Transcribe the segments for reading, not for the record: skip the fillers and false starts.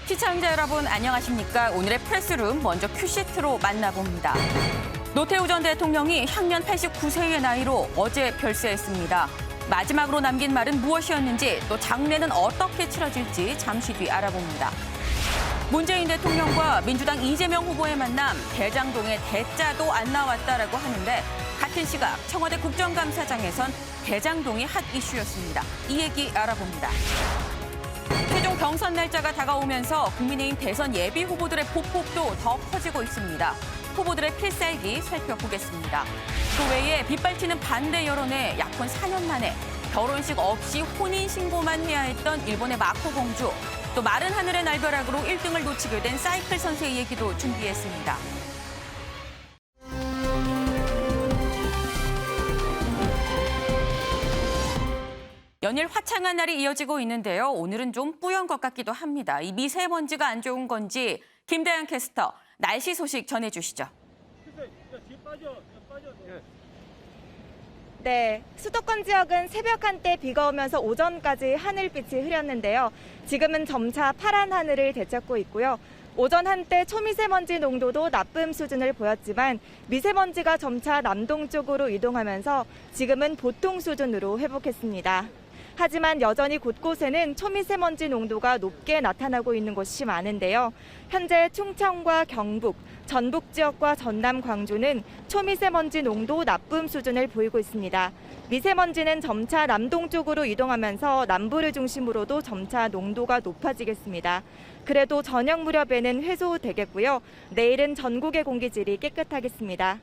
시청자 여러분 안녕하십니까? 오늘의 프레스룸 먼저 큐시트로 만나봅니다. 노태우 전 대통령이 향년 89세의 나이로 어제 별세했습니다. 마지막으로 남긴 말은 무엇이었는지 또 장례는 어떻게 치러질지 잠시 뒤 알아봅니다. 문재인 대통령과 민주당 이재명 후보의 만남, 대장동에 대자도 안 나왔다라고 하는데 같은 시각 청와대 국정감사장에선 대장동이 핫 이슈였습니다. 이 얘기 알아봅니다. 최종 경선 날짜가 다가오면서 국민의힘 대선 예비 후보들의 보폭도 더 커지고 있습니다. 후보들의 필살기 살펴보겠습니다. 그 외에 빗발치는 반대 여론에 약혼 4년 만에 결혼식 없이 혼인신고만 해야 했던 일본의 마코 공주, 또 마른 하늘의 날벼락으로 1등을 놓치게 된 사이클 선수의 얘기도 준비했습니다. 연일 화창한 날이 이어지고 있는데요. 오늘은 좀 뿌연 것 같기도 합니다. 이 미세먼지가 안 좋은 건지 김다영 캐스터 날씨 소식 전해주시죠. 네, 수도권 지역은 새벽 한때 비가 오면서 오전까지 하늘빛이 흐렸는데요. 지금은 점차 파란 하늘을 되찾고 있고요. 오전 한때 초미세먼지 농도도 나쁨 수준을 보였지만 미세먼지가 점차 남동쪽으로 이동하면서 지금은 보통 수준으로 회복했습니다. 하지만 여전히 곳곳에는 초미세먼지 농도가 높게 나타나고 있는 곳이 많은데요. 현재 충청과 경북, 전북 지역과 전남, 광주는 초미세먼지 농도 나쁨 수준을 보이고 있습니다. 미세먼지는 점차 남동쪽으로 이동하면서 남부를 중심으로도 점차 농도가 높아지겠습니다. 그래도 저녁 무렵에는 해소되겠고요. 내일은 전국의 공기질이 깨끗하겠습니다.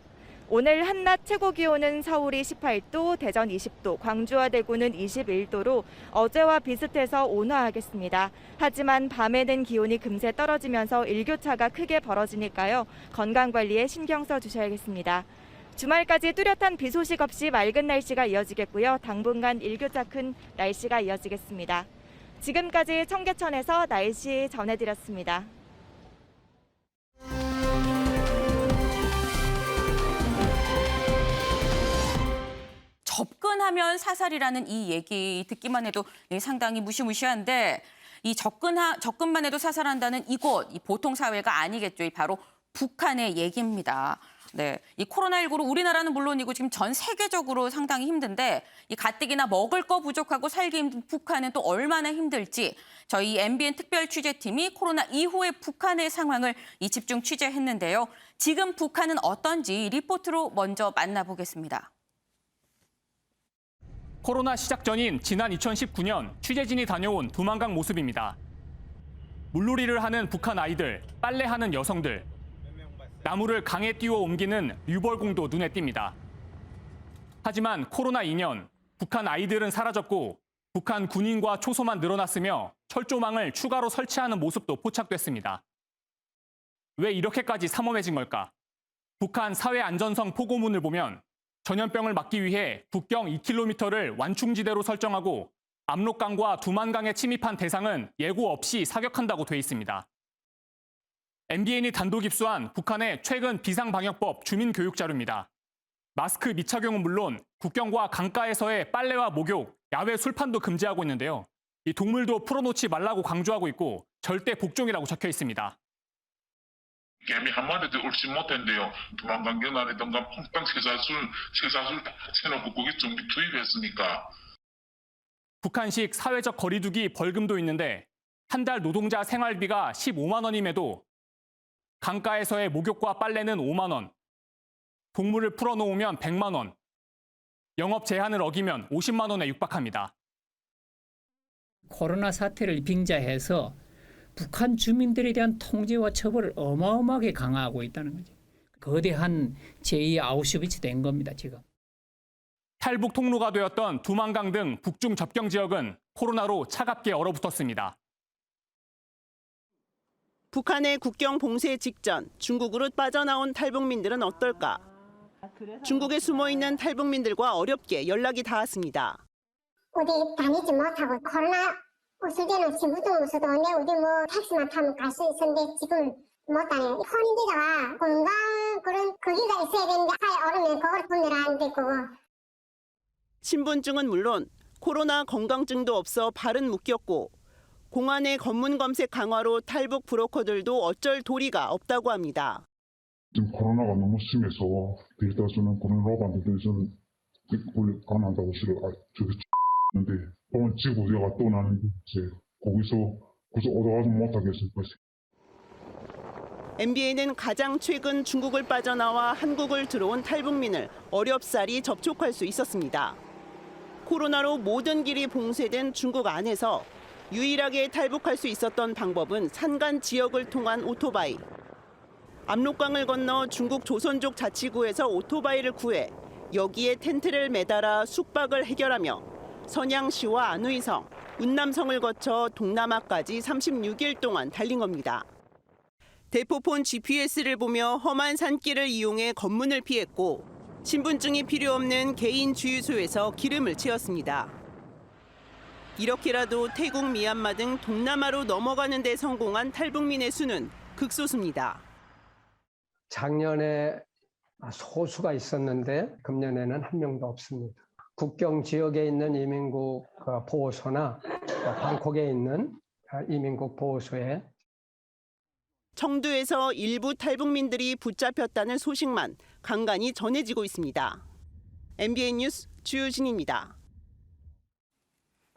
오늘 한낮 최고 기온은 서울이 18도, 대전 20도, 광주와 대구는 21도로 어제와 비슷해서 온화하겠습니다. 하지만 밤에는 기온이 금세 떨어지면서 일교차가 크게 벌어지니까요. 건강관리에 신경 써주셔야겠습니다. 주말까지 뚜렷한 비 소식 없이 맑은 날씨가 이어지겠고요. 당분간 일교차 큰 날씨가 이어지겠습니다. 지금까지 청계천에서 날씨 전해드렸습니다. 접근하면 사살이라는 이 얘기 듣기만 해도 상당히 무시무시한데 이 접근만 해도 사살한다는 이곳, 이 보통 사회가 아니겠죠. 이 바로 북한의 얘기입니다. 네, 이 코로나19로 우리나라는 물론이고 지금 전 세계적으로 상당히 힘든데 이 가뜩이나 먹을 거 부족하고 살기 힘든 북한은 또 얼마나 힘들지 저희 MBN 특별 취재팀이 코로나 이후의 북한의 상황을 집중 취재했는데요. 지금 북한은 어떤지 리포트로 먼저 만나보겠습니다. 코로나 시작 전인 지난 2019년 취재진이 다녀온 두만강 모습입니다. 물놀이를 하는 북한 아이들, 빨래하는 여성들, 나무를 강에 띄워 옮기는 유벌공도 눈에 띕니다. 하지만 코로나 2년, 북한 아이들은 사라졌고 북한 군인과 초소만 늘어났으며 철조망을 추가로 설치하는 모습도 포착됐습니다. 왜 이렇게까지 삼엄해진 걸까? 북한 사회안전성 포고문을 보면 전염병을 막기 위해 국경 2km를 완충지대로 설정하고 압록강과 두만강에 침입한 대상은 예고 없이 사격한다고 돼 있습니다. MBN이 단독 입수한 북한의 최근 비상방역법 주민교육 자료입니다. 마스크 미착용은 물론 국경과 강가에서의 빨래와 목욕, 야외 술판도 금지하고 있는데요. 이 동물도 풀어놓지 말라고 강조하고 있고 절대 복종이라고 적혀 있습니다. 개미 한 마리도 옳지 못했는데요. 두만강 연안이던가 퐁땅 쇠사슬 다 해놓고 거기 전기 투입했으니까. 북한식 사회적 거리두기 벌금도 있는데 한 달 노동자 생활비가 15만 원임에도 강가에서의 목욕과 빨래는 5만 원, 동물을 풀어놓으면 100만 원, 영업 제한을 어기면 50만 원에 육박합니다. 코로나 사태를 빙자해서 북한 주민들에 대한 통제와 처벌을 어마어마하게 강화하고 있다는 거죠. 거대한 제2 아우슈비츠 된 겁니다, 지금. 탈북 통로가 되었던 두만강 등 북중 접경 지역은 코로나로 차갑게 얼어붙었습니다. 북한의 국경 봉쇄 직전 중국으로 빠져나온 탈북민들은 어떨까? 중국에 숨어있는 탈북민들과 어렵게 연락이 닿았습니다. 어디 다니지 못하고 코로나 없을 때는 친구도 없어도 내 어디 뭐 택시만 타면 갈 수 있었는데 지금 못 다녀요. 혼인지가 건강 그런 거기가 있어야 되는데 하에 오르면 그걸 구매하는데 그거. 신분증은 물론 코로나 건강증도 없어 발은 묶였고 공안의 검문 검색 강화로 탈북 브로커들도 어쩔 도리가 없다고 합니다. 지금 코로나가 너무 심해서 데이터에서는 그런 로반들에서는 원래 안 한다고 저기 했는데 오늘 지구 우리가 또 나는데 이제 거기서 얻어가지 못하겠을 것이. MBN은 가장 최근 중국을 빠져나와 한국을 들어온 탈북민을 어렵사리 접촉할 수 있었습니다. 코로나로 모든 길이 봉쇄된 중국 안에서 유일하게 탈북할 수 있었던 방법은 산간 지역을 통한 오토바이. 압록강을 건너 중국 조선족 자치구에서 오토바이를 구해 여기에 텐트를 매달아 숙박을 해결하며 선양시와 안의성, 운남성을 거쳐 동남아까지 36일 동안 달린 겁니다. 대포폰 GPS를 보며 험한 산길을 이용해 검문을 피했고 신분증이 필요 없는 개인 주유소에서 기름을 채웠습니다. 이렇게라도 태국, 미얀마 등 동남아로 넘어가는 데 성공한 탈북민의 수는 극소수입니다. 작년에 소수가 있었는데 금년에는 한 명도 없습니다. 국경 지역에 있는 이민국 보호소나 방콕에 있는 이민국 보호소에 청두에서 일부 탈북민들이 붙잡혔다는 소식만 간간히 전해지고 있습니다. MBN 뉴스 주유진입니다.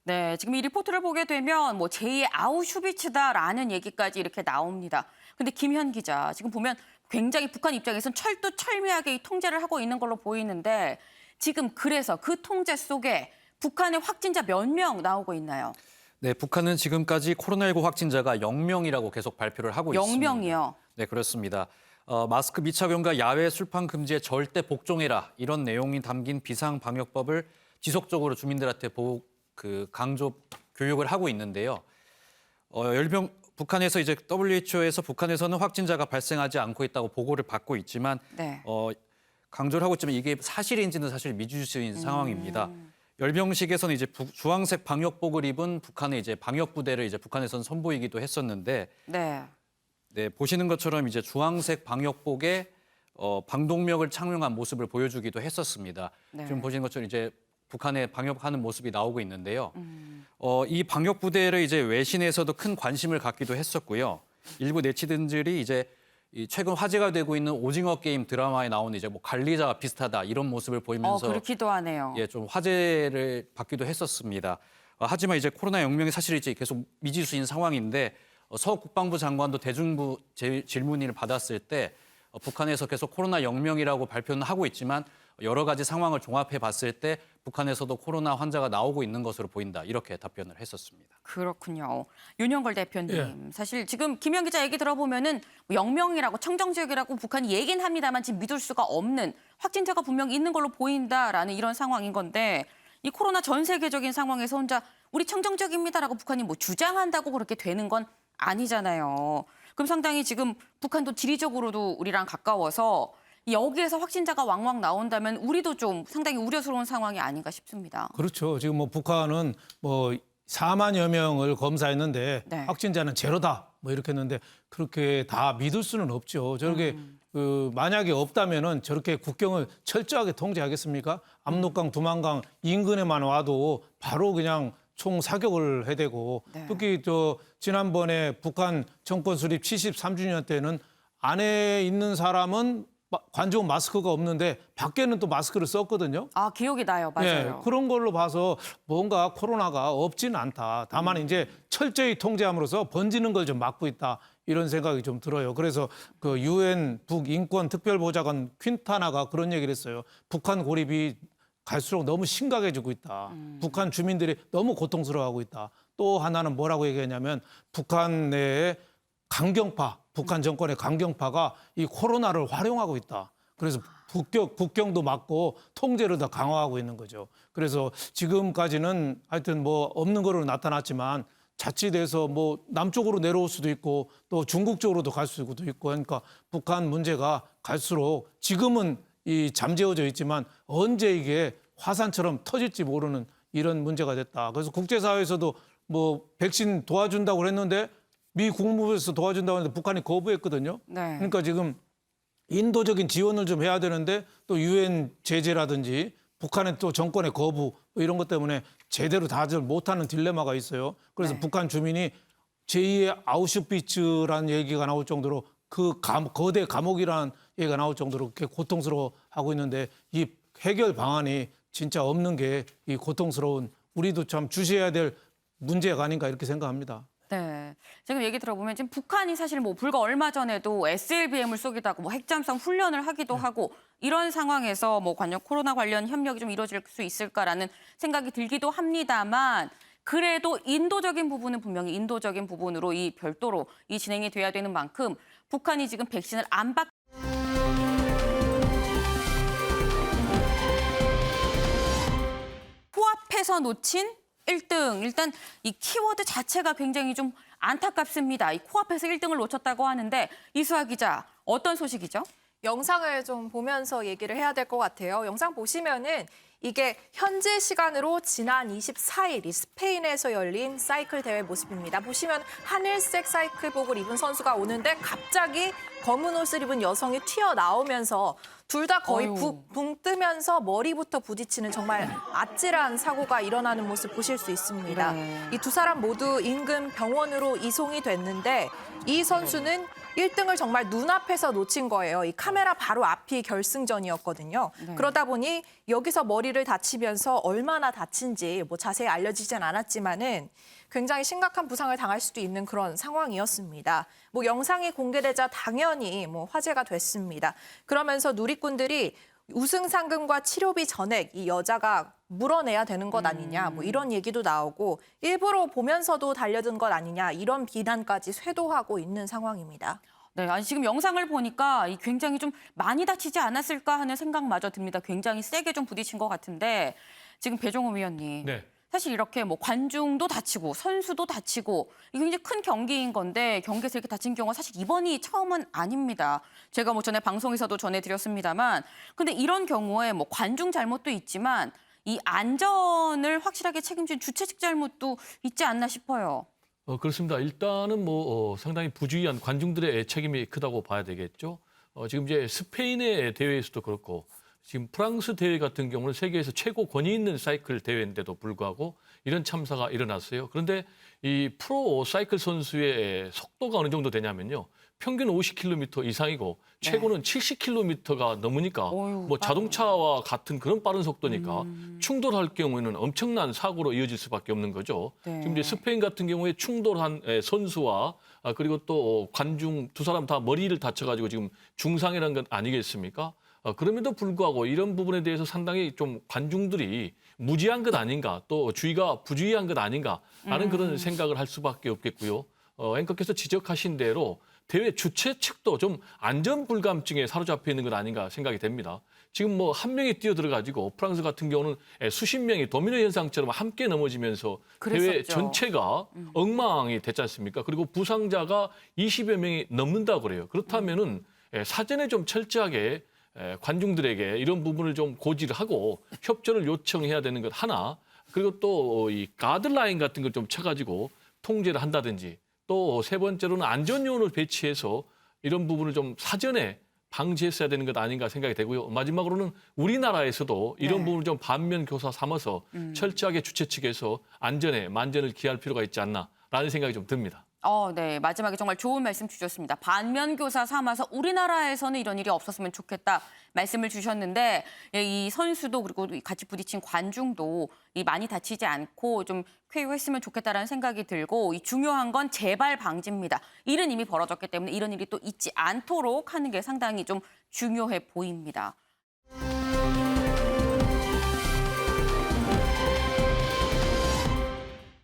네, 지금 이 리포트를 보게 되면 뭐 제2의 아우슈비츠다라는 얘기까지 이렇게 나옵니다. 근데 김현 기자, 지금 보면 굉장히 북한 입장에서는 철두철미하게 이 통제를 하고 있는 걸로 보이는데 지금 그래서 그 통제 속에 북한의 확진자 몇 명 나오고 있나요? 네, 북한은 지금까지 코로나19 확진자가 0명이라고 계속 발표를 하고 있습니다. 0명이요? 네, 그렇습니다. 마스크 미착용과 야외 술판 금지에 절대 복종해라 이런 내용이 담긴 비상방역법을 지속적으로 주민들한테 강조 교육을 하고 있는데요. 북한에서 이제 WHO에서 북한에서는 확진자가 발생하지 않고 있다고 보고를 받고 있지만 네. 강조를 하고 있지만 이게 사실인지는 사실 미지수인 상황입니다. 열병식에서는 이제 주황색 방역복을 입은 북한의 이제 방역 부대를 이제 북한에서는 선보이기도 했었는데, 네, 보시는 것처럼 이제 주황색 방역복에 방독면을 착용한 모습을 보여주기도 했었습니다. 네. 지금 보시는 것처럼 이제 북한의 방역하는 모습이 나오고 있는데요. 이 방역 부대를 이제 외신에서도 큰 관심을 갖기도 했었고요. 일부 네티즌들이 이제 최근 화제가 되고 있는 오징어 게임 드라마에 나오는 이제 뭐 관리자와 비슷하다 이런 모습을 보이면서 그렇기도 하네요. 예, 좀 화제를 받기도 했었습니다. 하지만 이제 코로나 영명이 사실 이제 계속 미지수인 상황인데 서 국방부 장관도 대중부 질문을 받았을 때 북한에서 계속 코로나 영명이라고 발표는 하고 있지만 여러 가지 상황을 종합해 봤을 때 북한에서도 코로나 환자가 나오고 있는 것으로 보인다. 이렇게 답변을 했었습니다. 그렇군요. 윤영걸 대표님, 예. 사실 지금 김현 기자 얘기 들어보면은 영명이라고 청정지역이라고 북한이 얘긴 합니다만 지금 믿을 수가 없는 확진자가 분명히 있는 걸로 보인다라는 이런 상황인 건데 이 코로나 전 세계적인 상황에서 혼자 우리 청정지역입니다라고 북한이 뭐 주장한다고 그렇게 되는 건 아니잖아요. 그럼 상당히 지금 북한도 지리적으로도 우리랑 가까워서 여기에서 확진자가 왕왕 나온다면 우리도 좀 상당히 우려스러운 상황이 아닌가 싶습니다. 그렇죠. 지금 뭐 북한은 뭐 4만여 명을 검사했는데 네. 확진자는 제로다 뭐 이렇게 했는데 그렇게 다 믿을 수는 없죠. 저렇게 만약에 없다면은 저렇게 국경을 철저하게 통제하겠습니까? 압록강, 두만강 인근에만 와도 바로 그냥 총 사격을 해대고 네. 특히 지난번에 북한 정권 수립 73주년 때는 안에 있는 사람은 관중 마스크가 없는데 밖에는 또 마스크를 썼거든요. 아, 기억이 나요. 맞아요. 네, 그런 걸로 봐서 뭔가 코로나가 없지는 않다. 다만 이제 철저히 통제함으로써 번지는 걸 좀 막고 있다. 이런 생각이 좀 들어요. 그래서 그 UN 북인권 특별보좌관 퀸타나가 그런 얘기를 했어요. 북한 고립이 갈수록 너무 심각해지고 있다. 북한 주민들이 너무 고통스러워하고 있다. 또 하나는 뭐라고 얘기했냐면 북한 내에 강경파, 북한 정권의 강경파가 이 코로나를 활용하고 있다. 그래서 국경도 막고 통제를 더 강화하고 있는 거죠. 그래서 지금까지는 하여튼 뭐 없는 거로 나타났지만 자칫해서 뭐 남쪽으로 내려올 수도 있고 또 중국 쪽으로도 갈 수도 있고 그러니까 북한 문제가 갈수록 지금은 이 잠재워져 있지만 언제 이게 화산처럼 터질지 모르는 이런 문제가 됐다. 그래서 국제사회에서도 뭐 백신 도와준다고 했는데 미 국무부에서 도와준다고 했는데 북한이 거부했거든요. 네. 그러니까 지금 인도적인 지원을 좀 해야 되는데 또 유엔 제재라든지 북한의 또 정권의 거부 뭐 이런 것 때문에 제대로 다들 못하는 딜레마가 있어요. 그래서 네. 북한 주민이 제2의 아우슈비츠라는 얘기가 나올 정도로 거대 감옥이라는 얘기가 나올 정도로 그렇게 고통스러워하고 있는데 이 해결 방안이 진짜 없는 게 이 고통스러운 우리도 참 주시해야 될 문제가 아닌가 이렇게 생각합니다. 네. 지금 얘기 들어보면 지금 북한이 사실 뭐 불과 얼마 전에도 SLBM을 쏘기도 하고 뭐 핵잠수함 훈련을 하기도 하고 이런 상황에서 뭐 관련 코로나 관련 협력이 좀 이루어질 수 있을까라는 생각이 들기도 합니다만 그래도 인도적인 부분은 분명히 인도적인 부분으로 이 별도로 이 진행이 돼야 되는 만큼 북한이 지금 백신을 안 받 코앞에서 놓친 1등. 일단 이 키워드 자체가 굉장히 좀 안타깝습니다. 이 코앞에서 1등을 놓쳤다고 하는데 이수아 기자, 어떤 소식이죠? 영상을 좀 보면서 얘기를 해야 될 것 같아요. 영상 보시면은 이게 현재 시간으로 지난 24일 이 스페인에서 열린 사이클 대회 모습입니다. 보시면 하늘색 사이클복을 입은 선수가 오는데 갑자기 검은 옷을 입은 여성이 튀어나오면서 둘 다 거의 붕 뜨면서 머리부터 부딪히는 정말 아찔한 사고가 일어나는 모습 보실 수 있습니다. 네. 이 두 사람 모두 인근 병원으로 이송이 됐는데 이 선수는 1등을 정말 눈앞에서 놓친 거예요. 이 카메라 바로 앞이 결승전이었거든요. 네. 그러다 보니 여기서 머리를 다치면서 얼마나 다친지 뭐 자세히 알려지진 않았지만은 굉장히 심각한 부상을 당할 수도 있는 그런 상황이었습니다. 뭐 영상이 공개되자 당연히 뭐 화제가 됐습니다. 그러면서 누리꾼들이 우승 상금과 치료비 전액 이 여자가 물어내야 되는 것 아니냐 뭐 이런 얘기도 나오고 일부러 보면서도 달려든 것 아니냐 이런 비난까지 쇄도하고 있는 상황입니다. 네, 아니 지금 영상을 보니까 굉장히 좀 많이 다치지 않았을까 하는 생각마저 듭니다. 굉장히 세게 좀 부딪힌 것 같은데 지금 배종호 위원님. 네. 사실 이렇게 뭐 관중도 다치고 선수도 다치고 이게 굉장히 큰 경기인 건데 경기에서 이렇게 다친 경우가 사실 이번이 처음은 아닙니다. 제가 뭐 전에 방송에서도 전해드렸습니다만 근데 이런 경우에 뭐 관중 잘못도 있지만 이 안전을 확실하게 책임진 주최 측 잘못도 있지 않나 싶어요. 그렇습니다. 일단은 상당히 부주의한 관중들의 책임이 크다고 봐야 되겠죠. 지금 이제 스페인의 대회에서도 그렇고 지금 프랑스 대회 같은 경우는 세계에서 최고 권위 있는 사이클 대회인데도 불구하고 이런 참사가 일어났어요. 그런데 이 프로 사이클 선수의 속도가 어느 정도 되냐면요. 평균 50km 이상이고 최고는 70km가 넘으니까 뭐 자동차와 같은 그런 빠른 속도니까 충돌할 경우에는 엄청난 사고로 이어질 수밖에 없는 거죠. 네. 지금 이제 스페인 같은 경우에 충돌한 선수와 그리고 또 관중 두 사람 다 머리를 다쳐가지고 지금 중상이라는 건 아니겠습니까? 그럼에도 불구하고 이런 부분에 대해서 상당히 좀 관중들이 무지한 것 아닌가 또 주의가 부주의한 것 아닌가라는 그런 생각을 할 수밖에 없겠고요. 앵커께서 지적하신 대로 대회 주최 측도 좀 안전 불감증에 사로잡혀 있는 것 아닌가 생각이 됩니다. 지금 뭐 한 명이 뛰어들어가지고 프랑스 같은 경우는 수십 명이 도미노 현상처럼 함께 넘어지면서 그랬었죠. 대회 전체가 엉망이 됐지 않습니까? 그리고 부상자가 20여 명이 넘는다고 그래요. 그렇다면은 사전에 좀 철저하게 관중들에게 이런 부분을 좀 고지를 하고 협조를 요청해야 되는 것 하나, 그리고 또 이 가드라인 같은 걸 좀 쳐가지고 통제를 한다든지, 또 세 번째로는 안전요원을 배치해서 이런 부분을 좀 사전에 방지했어야 되는 것 아닌가 생각이 되고요. 마지막으로는 우리나라에서도 이런 부분을 좀 반면교사 삼아서 철저하게 주최 측에서 안전에 만전을 기할 필요가 있지 않나라는 생각이 좀 듭니다. 네. 마지막에 정말 좋은 말씀 주셨습니다. 반면교사 삼아서 우리나라에서는 이런 일이 없었으면 좋겠다 말씀을 주셨는데 이 선수도 그리고 같이 부딪힌 관중도 많이 다치지 않고 좀 쾌유했으면 좋겠다라는 생각이 들고 이 중요한 건 재발 방지입니다. 일은 이미 벌어졌기 때문에 이런 일이 또 있지 않도록 하는 게 상당히 좀 중요해 보입니다.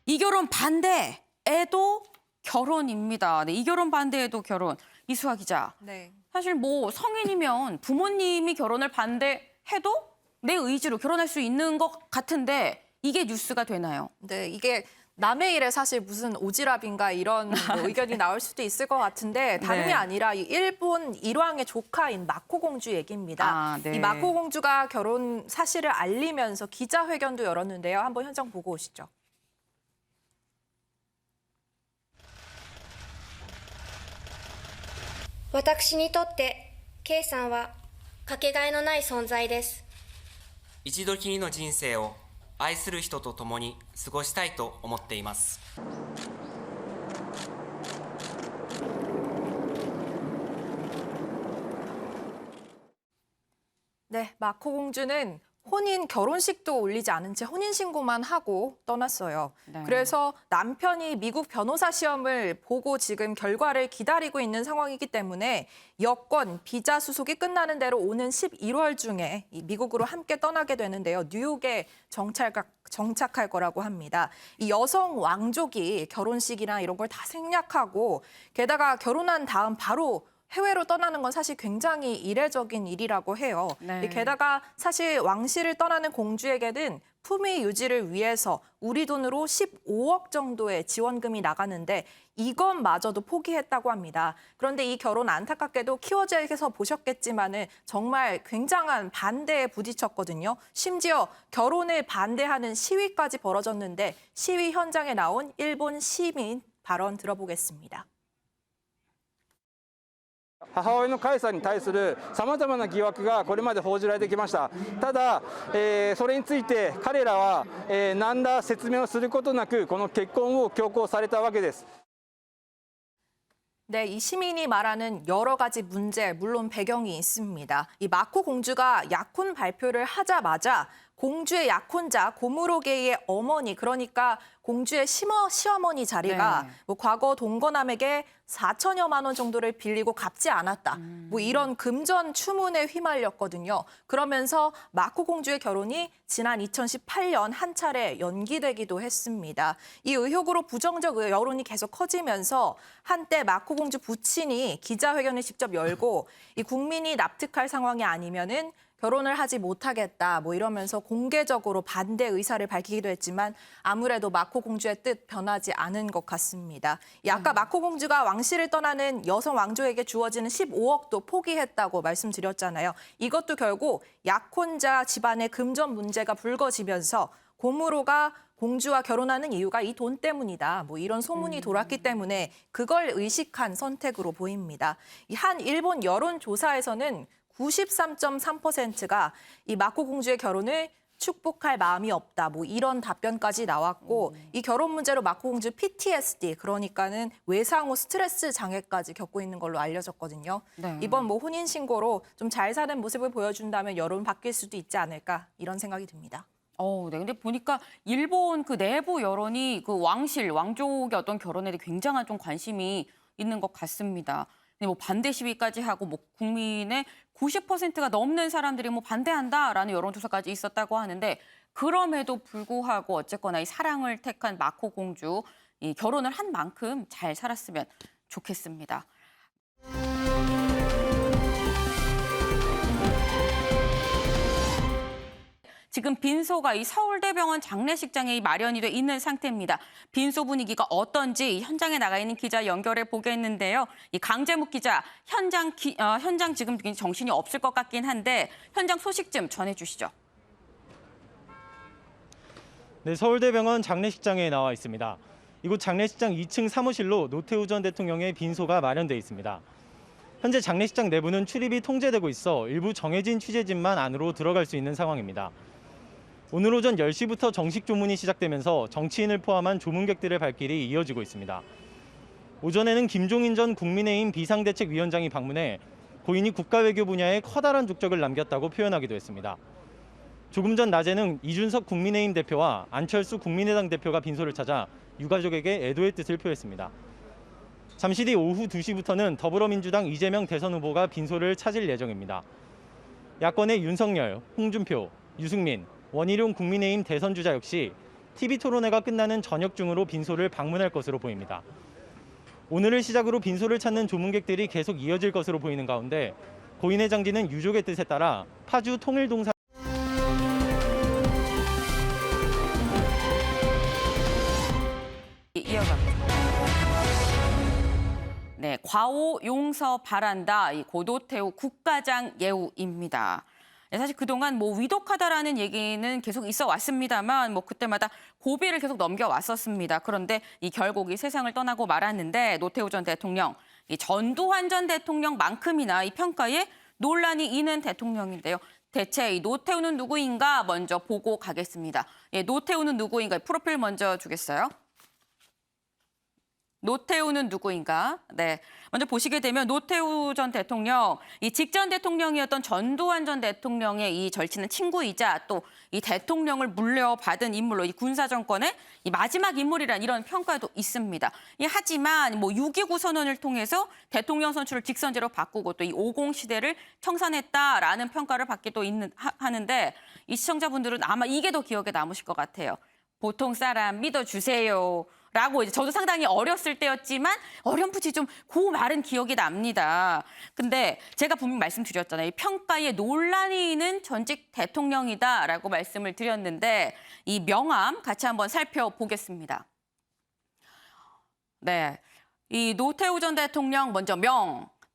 이 결혼 반대에도 결혼입니다. 네, 이 결혼 반대에도 결혼. 이수아 기자. 네. 사실 뭐 성인이면 부모님이 결혼을 반대해도 내 의지로 결혼할 수 있는 것 같은데 이게 뉴스가 되나요? 네, 이게 남의 일에 사실 무슨 오지랖인가 이런 뭐 의견이 나올 수도 있을 것 같은데 다름이 네. 아니라 이 일본 일왕의 조카인 마코 공주 얘기입니다. 네. 이 마코 공주가 결혼 사실을 알리면서 기자회견도 열었는데요. 한번 현장 보고 오시죠. 私にとって K さんはかけがえのない存在です。一度きりの人生を愛する人と共に過ごしたいと思っています。 네, 마코 공주는 혼인 결혼식도 올리지 않은 채 혼인신고만 하고 떠났어요. 네. 그래서 남편이 미국 변호사 시험을 보고 지금 결과를 기다리고 있는 상황이기 때문에 여권, 비자 수속이 끝나는 대로 오는 11월 중에 이 미국으로 함께 떠나게 되는데요. 뉴욕에 정착할 거라고 합니다. 이 여성 왕족이 결혼식이나 이런 걸 다 생략하고 게다가 결혼한 다음 바로 해외로 떠나는 건 사실 굉장히 이례적인 일이라고 해요. 네. 게다가 사실 왕실을 떠나는 공주에게는 품위 유지를 위해서 우리 돈으로 15억 정도의 지원금이 나가는데 이것마저도 포기했다고 합니다. 그런데 이 결혼 안타깝게도 키워드에서 보셨겠지만은 정말 굉장한 반대에 부딪혔거든요. 심지어 결혼을 반대하는 시위까지 벌어졌는데 시위 현장에 나온 일본 시민 발언 들어보겠습니다. 母親のカイさんに対するさまざまな疑惑がこれまで報じられてきました。ただ、それについて彼らは、何ら説明をすることなくこの結婚を強行されたわけです。 네, 이 시민이 말하는 여러 가지 문제, 물론 배경이 있습니다. 이 마코 공주가 약혼 발표를 하자마자 공주의 약혼자 고무로게이의 어머니, 그러니까 공주의 시어머니 자리가 네. 뭐 과거 동거남에게 4천여만 원 정도를 빌리고 갚지 않았다. 뭐 이런 금전 추문에 휘말렸거든요. 그러면서 마코 공주의 결혼이 지난 2018년 한 차례 연기되기도 했습니다. 이 의혹으로 부정적 여론이 계속 커지면서 한때 마코 공주 부친이 기자회견을 직접 열고 이 국민이 납득할 상황이 아니면은 결혼을 하지 못하겠다 뭐 이러면서 공개적으로 반대 의사를 밝히기도 했지만 아무래도 마코 공주의 뜻 변하지 않은 것 같습니다. 아까 마코 공주가 왕실을 떠나는 여성 왕족에게 주어지는 15억도 포기했다고 말씀드렸잖아요. 이것도 결국 약혼자 집안의 금전 문제가 불거지면서 고무로가 공주와 결혼하는 이유가 이 돈 때문이다. 뭐 이런 소문이 돌았기 때문에 그걸 의식한 선택으로 보입니다. 한 일본 여론조사에서는 93.3%가 이 마코 공주의 결혼을 축복할 마음이 없다. 뭐 이런 답변까지 나왔고 이 결혼 문제로 마코 공주 PTSD, 그러니까는 외상 후 스트레스 장애까지 겪고 있는 걸로 알려졌거든요. 네. 이번 뭐 혼인 신고로 좀 잘 사는 모습을 보여준다면 여론 바뀔 수도 있지 않을까 이런 생각이 듭니다. 네. 근데 보니까 일본 그 내부 여론이 그 왕실, 왕족의 어떤 결혼에 대해 굉장한 좀 관심이 있는 것 같습니다. 근데 뭐 반대 시위까지 하고 뭐 국민의 90%가 넘는 사람들이 뭐 반대한다라는 여론조사까지 있었다고 하는데 그럼에도 불구하고 어쨌거나 이 사랑을 택한 마코 공주 이 결혼을 한 만큼 잘 살았으면 좋겠습니다. 지금 빈소가 이 서울대병원 장례식장에 마련이 돼 있는 상태입니다. 빈소 분위기가 어떤지 현장에 나가 있는 기자 연결해 보겠는데요. 이 강재묵 기자, 현장 지금 정신이 없을 것 같긴 한데 현장 소식 좀 전해주시죠. 네, 서울대병원 장례식장에 나와 있습니다. 이곳 장례식장 2층 사무실로 노태우 전 대통령의 빈소가 마련돼 있습니다. 현재 장례식장 내부는 출입이 통제되고 있어 일부 정해진 취재진만 안으로 들어갈 수 있는 상황입니다. 오늘 오전 10시부터 정식 조문이 시작되면서 정치인을 포함한 조문객들의 발길이 이어지고 있습니다. 오전에는 김종인 전 국민의힘 비상대책위원장이 방문해 고인이 국가외교 분야에 커다란 족적을 남겼다고 표현하기도 했습니다. 조금 전 낮에는 이준석 국민의힘 대표와 안철수 국민의당 대표가 빈소를 찾아 유가족에게 애도의 뜻을 표했습니다. 잠시 뒤 오후 2시부터는 더불어민주당 이재명 대선 후보가 빈소를 찾을 예정입니다. 야권의 윤석열, 홍준표, 유승민, 원희룡 국민의힘 대선 주자 역시 TV토론회가 끝나는 저녁 중으로 빈소를 방문할 것으로 보입니다. 오늘을 시작으로 빈소를 찾는 조문객들이 계속 이어질 것으로 보이는 가운데 고인의 장지는 유족의 뜻에 따라 파주 통일동사 이어갑니다. 네, 과오 용서 바란다. 이 고도태우 국가장 예우입니다. 네, 사실 그동안 뭐 위독하다라는 얘기는 계속 있어 왔습니다만 뭐 그때마다 고비를 계속 넘겨왔었습니다. 그런데 이 결국 이 세상을 떠나고 말았는데 노태우 전 대통령, 이 전두환 전 대통령만큼이나 이 평가에 논란이 있는 대통령인데요. 대체 이 노태우는 누구인가 먼저 보고 가겠습니다. 예, 노태우는 누구인가 프로필 먼저 주겠어요? 노태우는 누구인가? 네. 먼저 보시게 되면 노태우 전 대통령, 이 직전 대통령이었던 전두환 전 대통령의 이 절친한 친구이자 또 이 대통령을 물려받은 인물로 이 군사 정권의 이 마지막 인물이란 이런 평가도 있습니다. 하지만 뭐 6.29 선언을 통해서 대통령 선출을 직선제로 바꾸고 또 이 50 시대를 청산했다라는 평가를 받기도 하는데 이 시청자분들은 아마 이게 더 기억에 남으실 것 같아요. 보통 사람 믿어주세요. 라고 이제 저도 상당히 어렸을 때였지만 어렴풋이 좀 그 말은 기억이 납니다. 근데 제가 분명히 말씀드렸잖아요. 이 평가에 논란이 있는 전직 대통령이다라고 말씀을 드렸는데 이 명함 같이 한번 살펴보겠습니다. 네, 이 노태우 전 대통령 먼저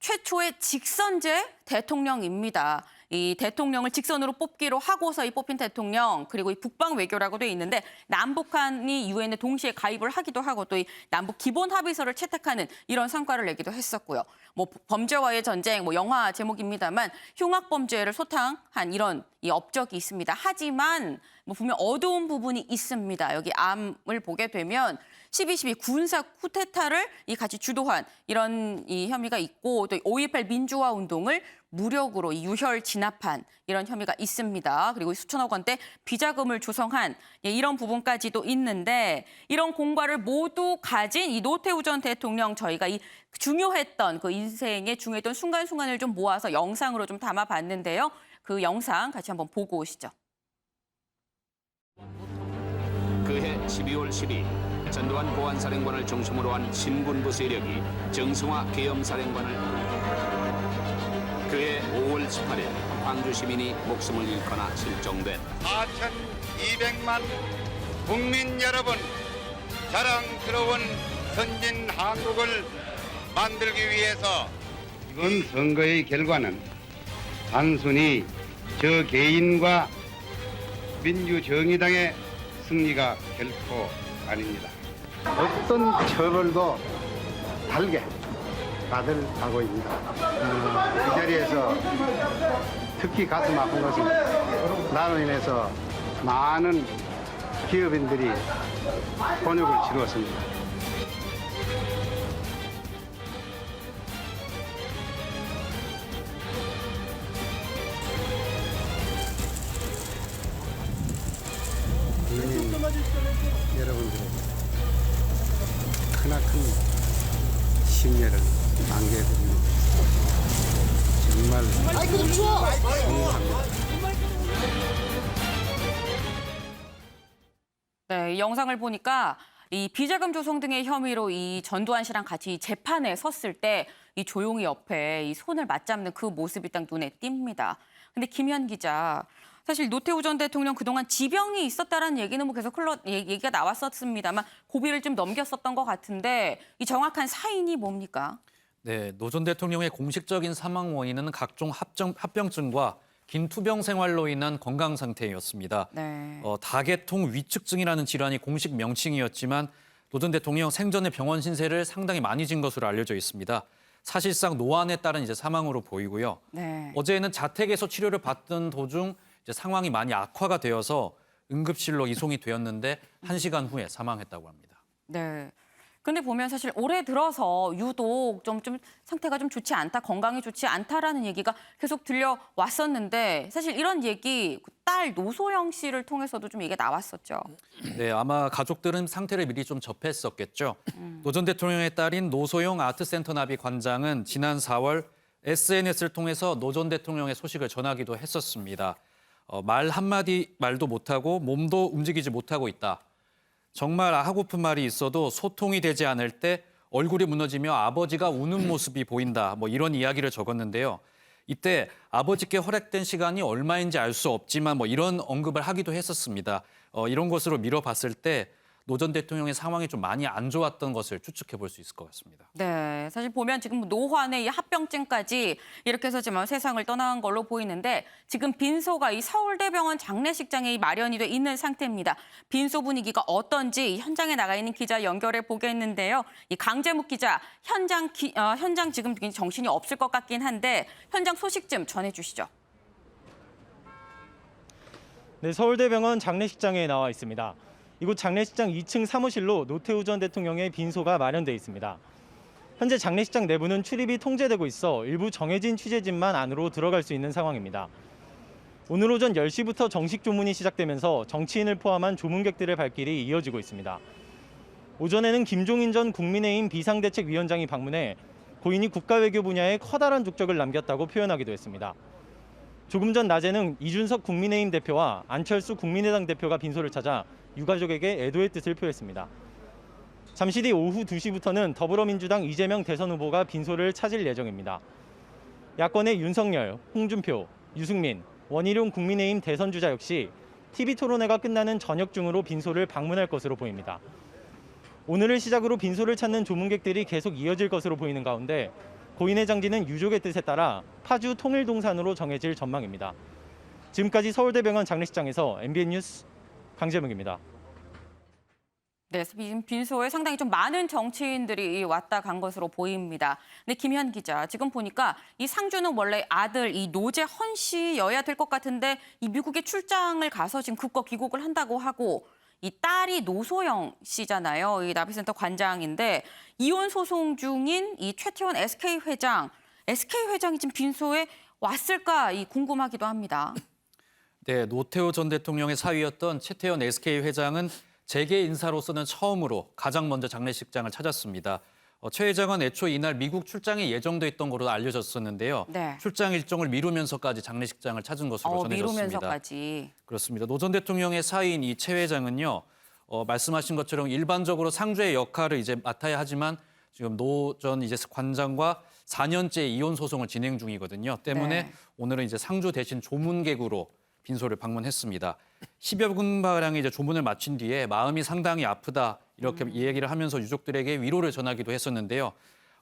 최초의 직선제 대통령입니다. 이 대통령을 직선으로 뽑기로 하고서 이 뽑힌 대통령 그리고 이 북방 외교라고 돼 있는데 남북한이 유엔에 동시에 가입을 하기도 하고 또 이 남북 기본 합의서를 채택하는 이런 성과를 내기도 했었고요. 뭐 범죄와의 전쟁 뭐 영화 제목입니다만 흉악 범죄를 소탕한 이런 이 업적이 있습니다. 하지만 뭐 분명 어두운 부분이 있습니다. 여기 암을 보게 되면 12.12 군사 쿠데타를 같이 주도한 이런 이 혐의가 있고 또 5.18 민주화 운동을 무력으로 유혈 진압한 이런 혐의가 있습니다. 그리고 수천억 원대 비자금을 조성한 이런 부분까지도 있는데 이런 공과를 모두 가진 이 노태우 전 대통령 저희가 이 중요했던 그 인생의 중요했던 순간순간을 좀 모아서 영상으로 좀 담아봤는데요. 그 영상 같이 한번 보고 오시죠. 그해 12월 12일 전두환 보안사령관을 중심으로 한 신군부 세력이 정승화 계엄사령관을 그해 5월 18일 광주 시민이 목숨을 잃거나 실종된 4,200만 국민 여러분 자랑스러운 선진 한국을 만들기 위해서 이번 선거의 결과는 단순히 저 개인과 민주정의당의 승리가 결코 아닙니다. 어떤 처벌도 달게 다들 하고 있습니다. 이 자리에서 특히 가슴 아픈 것은 나로 인해서 많은 기업인들이 곤욕을 치루었습니다. 여러분들에게 크나큰 심려를 안겨드립니다. 정말 공감합니다. 네, 이 영상을 보니까 이 비자금 조성 등의 혐의로 이 전두환 씨랑 같이 재판에 섰을 때 이 조용히 옆에 이 손을 맞잡는 그 모습이 딱 눈에 띕니다. 근데 김현 기자, 사실 노태우 전 대통령 그동안 지병이 있었다라는 얘기는 뭐 계속 얘기가 나왔었습니다만 고비를 좀 넘겼었던 것 같은데 이 정확한 사인이 뭡니까? 네, 노 전 대통령의 공식적인 사망 원인은 각종 합병증과 긴 투병 생활로 인한 건강 상태였습니다. 네. 다계통 위축증이라는 질환이 공식 명칭이었지만 노 전 대통령 생전에 병원 신세를 상당히 많이 진 것으로 알려져 있습니다. 사실상 노안에 따른 이제 사망으로 보이고요. 네. 어제는 자택에서 치료를 받던 도중 이제 상황이 많이 악화가 되어서 응급실로 이송이 되었는데 1시간 후에 사망했다고 합니다. 네. 근데 보면 사실 올해 들어서 유독 좀 상태가 좀 좋지 않다, 건강이 좋지 않다라는 얘기가 계속 들려왔었는데 사실 이런 얘기 딸 노소영 씨를 통해서도 좀 이게 나왔었죠. 네, 아마 가족들은 상태를 미리 좀 접했었겠죠. 노 전 대통령의 딸인 노소영 아트센터 나비 관장은 지난 4월 SNS를 통해서 노 전 대통령의 소식을 전하기도 했었습니다. 말 한마디 말도 못하고 몸도 움직이지 못하고 있다. 정말 하고픈 말이 있어도 소통이 되지 않을 때 얼굴이 무너지며 아버지가 우는 모습이 보인다. 뭐 이런 이야기를 적었는데요. 이때 아버지께 허락된 시간이 얼마인지 알 수 없지만 뭐 이런 언급을 하기도 했었습니다. 이런 것으로 미뤄봤을 때 노 전 대통령의 상황이 좀 많이 안 좋았던 것을 추측해 볼 수 있을 것 같습니다. 네, 사실 보면 지금 노환의 이 합병증까지 이렇게 해서 지금 세상을 떠난 걸로 보이는데 지금 빈소가 이 서울대병원 장례식장에 마련이 돼 있는 상태입니다. 빈소 분위기가 어떤지 현장에 나가 있는 기자 연결해 보겠는데요. 이 강재묵 기자, 현장 지금 정신이 없을 것 같긴 한데 현장 소식 좀 전해주시죠. 네, 서울대병원 장례식장에 나와 있습니다. 이곳 장례식장 2층 사무실로 노태우 전 대통령의 빈소가 마련돼 있습니다. 현재 장례식장 내부는 출입이 통제되고 있어 일부 정해진 취재진만 안으로 들어갈 수 있는 상황입니다. 오늘 오전 10시부터 정식 조문이 시작되면서 정치인을 포함한 조문객들의 발길이 이어지고 있습니다. 오전에는 김종인 전 국민의힘 비상대책위원장이 방문해 고인이 국가외교 분야에 커다란 족적을 남겼다고 표현하기도 했습니다. 조금 전 낮에는 이준석 국민의힘 대표와 안철수 국민의당 대표가 빈소를 찾아 유가족에게 애도의 뜻을 표했습니다. 잠시 뒤 오후 2시부터는 더불어민주당 이재명 대선 후보가 빈소를 찾을 예정입니다. 야권의 윤석열, 홍준표, 유승민, 원희룡 국민의힘 대선 주자 역시 TV토론회가 끝나는 저녁 중으로 빈소를 방문할 것으로 보입니다. 오늘을 시작으로 빈소를 찾는 조문객들이 계속 이어질 것으로 보이는 가운데 고인의 장지는 유족의 뜻에 따라 파주 통일동산으로 정해질 전망입니다. 지금까지 서울대병원 장례식장에서 MBN 뉴스 강재묵입니다. 네, 지금 빈소에 상당히 좀 많은 정치인들이 왔다 간 것으로 보입니다. 근데 김현 기자, 지금 보니까 이 상주는 원래 아들 이 노재헌 씨여야 될 것 같은데 이 미국에 출장을 가서 지금 급거 귀국을 한다고 하고 이 딸이 노소영 씨잖아요. 이 나비센터 관장인데 이혼 소송 중인 이 최태원 SK 회장이 지금 빈소에 왔을까 궁금하기도 합니다. 네, 노태우 전 대통령의 사위였던 최태원 SK 회장은 재계 인사로서는 처음으로 가장 먼저 장례식장을 찾았습니다. 최 회장은 애초 이날 미국 출장이 예정돼 있던 것으로 알려졌었는데요. 네. 출장 일정을 미루면서까지 장례식장을 찾은 것으로 전해졌습니다. 미루면서까지. 그렇습니다. 노 전 대통령의 사위인 이 최 회장은요. 말씀하신 것처럼 일반적으로 상주의 역할을 이제 맡아야 하지만 지금 노 전 이제 관장과 4년째 이혼 소송을 진행 중이거든요. 때문에 네. 오늘은 이제 상주 대신 조문객으로 빈소를 방문했습니다. 10여 분가량의 이제 조문을 마친 뒤에 마음이 상당히 아프다 이렇게 얘기를 하면서 유족들에게 위로를 전하기도 했었는데요.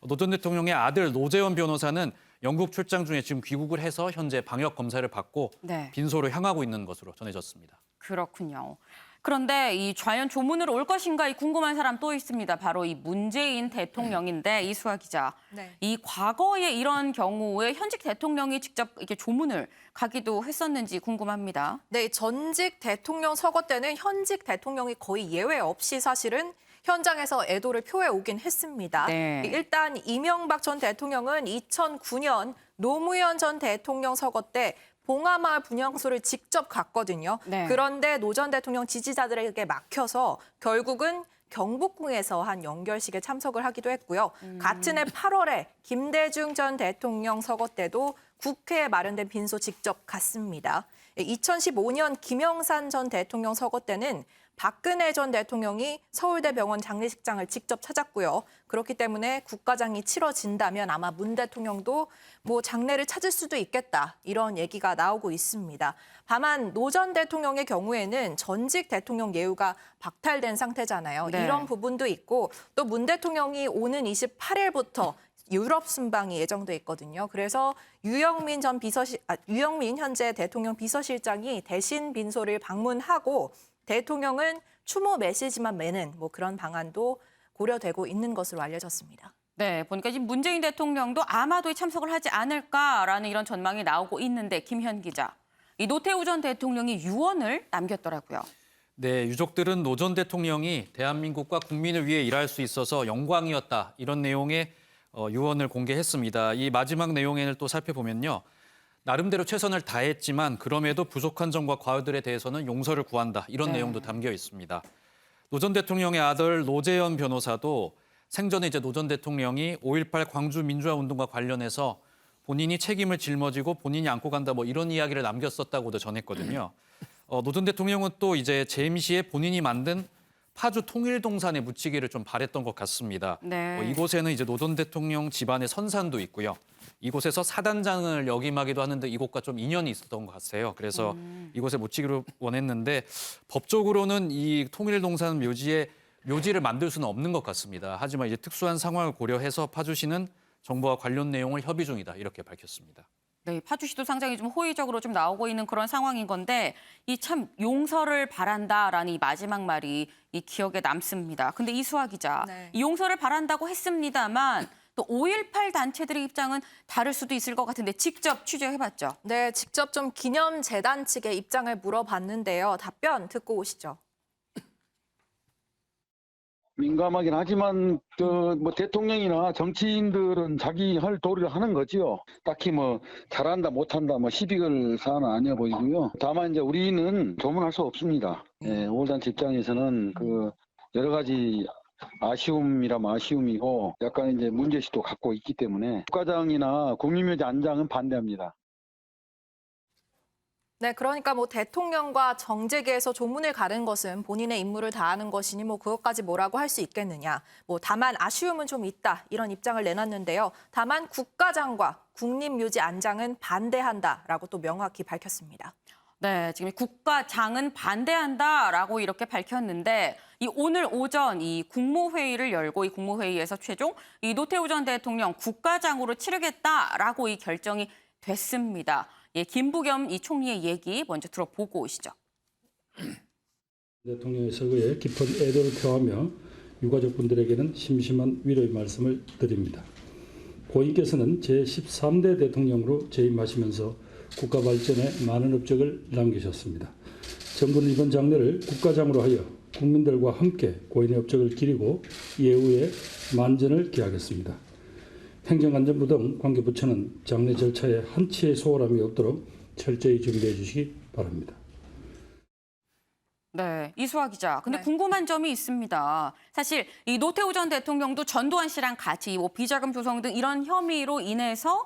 노 전 대통령의 아들 노재헌 변호사는 영국 출장 중에 지금 귀국을 해서 현재 방역 검사를 받고 네. 빈소로 향하고 있는 것으로 전해졌습니다. 그렇군요. 그런데 이 과연 조문으로 올 것인가 궁금한 사람 또 있습니다. 바로 이 문재인 대통령인데 이수아 기자. 네. 이 과거에 이런 경우에 현직 대통령이 직접 이렇게 조문을 가기도 했었는지 궁금합니다. 네, 전직 대통령 서거 때는 현직 대통령이 거의 예외 없이 사실은 현장에서 애도를 표해 오긴 했습니다. 네. 일단 이명박 전 대통령은 2009년 노무현 전 대통령 서거 때 봉하마을 분향소를 직접 갔거든요. 네. 그런데 노 전 대통령 지지자들에게 막혀서 결국은 경복궁에서 한 연결식에 참석을 하기도 했고요. 같은 해 8월에 김대중 전 대통령 서거 때도 국회에 마련된 빈소 직접 갔습니다. 2015년 김영삼 전 대통령 서거 때는 박근혜 전 대통령이 서울대병원 장례식장을 직접 찾았고요. 그렇기 때문에 국가장이 치러진다면 아마 문 대통령도 장례를 찾을 수도 있겠다. 이런 얘기가 나오고 있습니다. 다만 노 전 대통령의 경우에는 전직 대통령 예우가 박탈된 상태잖아요. 네. 이런 부분도 있고 또 문 대통령이 오는 28일부터 유럽 순방이 예정돼 있거든요. 그래서 유영민 현재 대통령 비서실장이 대신 빈소를 방문하고 대통령은 추모 메시지만 매는 그런 방안도 고려되고 있는 것으로 알려졌습니다. 네, 보니까 지금 문재인 대통령도 아마도 참석을 하지 않을까라는 이런 전망이 나오고 있는데 김현 기자, 이 노태우 전 대통령이 유언을 남겼더라고요. 네, 유족들은 노 전 대통령이 대한민국과 국민을 위해 일할 수 있어서 영광이었다 이런 내용의 유언을 공개했습니다. 이 마지막 내용을 또 살펴보면요. 나름대로 최선을 다했지만 그럼에도 부족한 점과 과오들에 대해서는 용서를 구한다. 이런 내용도 담겨 있습니다. 노 전 대통령의 아들 노재헌 변호사도 생전에 이제 노 전 대통령이 5.18 광주 민주화운동과 관련해서 본인이 책임을 짊어지고 본인이 안고 간다 이런 이야기를 남겼었다고도 전했거든요. 노 전 대통령은 또 이제 재임시에 본인이 만든 파주 통일동산에 묻히기를 좀 바랬던 것 같습니다. 네. 이곳에는 이제 노 전 대통령 집안의 선산도 있고요. 이곳에서 사단장을 역임하기도 하는데 이곳과 좀 인연이 있었던 것 같아요. 그래서 이곳에 묻히기로 원했는데 법적으로는 이 통일동산 묘지를 만들 수는 없는 것 같습니다. 하지만 이제 특수한 상황을 고려해서 파주시는 정부와 관련 내용을 협의 중이다 이렇게 밝혔습니다. 네, 파주시도 상당히 좀 호의적으로 좀 나오고 있는 그런 상황인 건데 이 참 용서를 바란다라는 이 마지막 말이 이 기억에 남습니다. 근데 이수아 기자, 네. 이 용서를 바란다고 했습니다만 또 5.18 단체들의 입장은 다를 수도 있을 것 같은데 직접 취재해봤죠? 네, 직접 좀 기념재단 측의 입장을 물어봤는데요. 답변 듣고 오시죠. 민감하긴 하지만 뭐 대통령이나 정치인들은 자기 할 도리를 하는 거지요. 딱히 뭐 잘한다 못한다 뭐 시비 걸 사안은 아니어 보이고요. 다만 이제 우리는 조문할 수 없습니다. 예, 5월단체 입장에서는 그 여러 가지 아쉬움이라면 아쉬움이고 약간 이제 문제의식도 갖고 있기 때문에 국가장이나 국민묘지 안장은 반대합니다. 네, 그러니까 뭐 대통령과 정재계에서 조문을 가는 것은 본인의 임무를 다하는 것이니 뭐 그것까지 뭐라고 할 수 있겠느냐. 뭐 다만 아쉬움은 좀 있다. 이런 입장을 내놨는데요. 다만 국가장과 국립묘지 안장은 반대한다라고 또 명확히 밝혔습니다. 네, 지금 국가장은 반대한다라고 이렇게 밝혔는데 이 오늘 오전 이 국무회의를 열고 이 국무회의에서 최종 이 노태우 전 대통령 국가장으로 치르겠다라고 이 결정이 됐습니다. 예, 김부겸 이 총리의 얘기 먼저 들어보고 오시죠. 대통령의 서거에 깊은 애도를 표하며 유가족분들에게는 심심한 위로의 말씀을 드립니다. 고인께서는 제13대 대통령으로 재임하시면서 국가 발전에 많은 업적을 남기셨습니다. 정부는 이번 장례를 국가장으로 하여 국민들과 함께 고인의 업적을 기리고 예우의 만전을 기하겠습니다. 행정안전부 등 관계부처는 장례 절차에 한치의 소홀함이 없도록 철저히 준비해 주시기 바랍니다. 네, 이수아 기자. 근데 네. 궁금한 점이 있습니다. 사실 이 노태우 전 대통령도 전두환 씨랑 같이 뭐 비자금 조성 등 이런 혐의로 인해서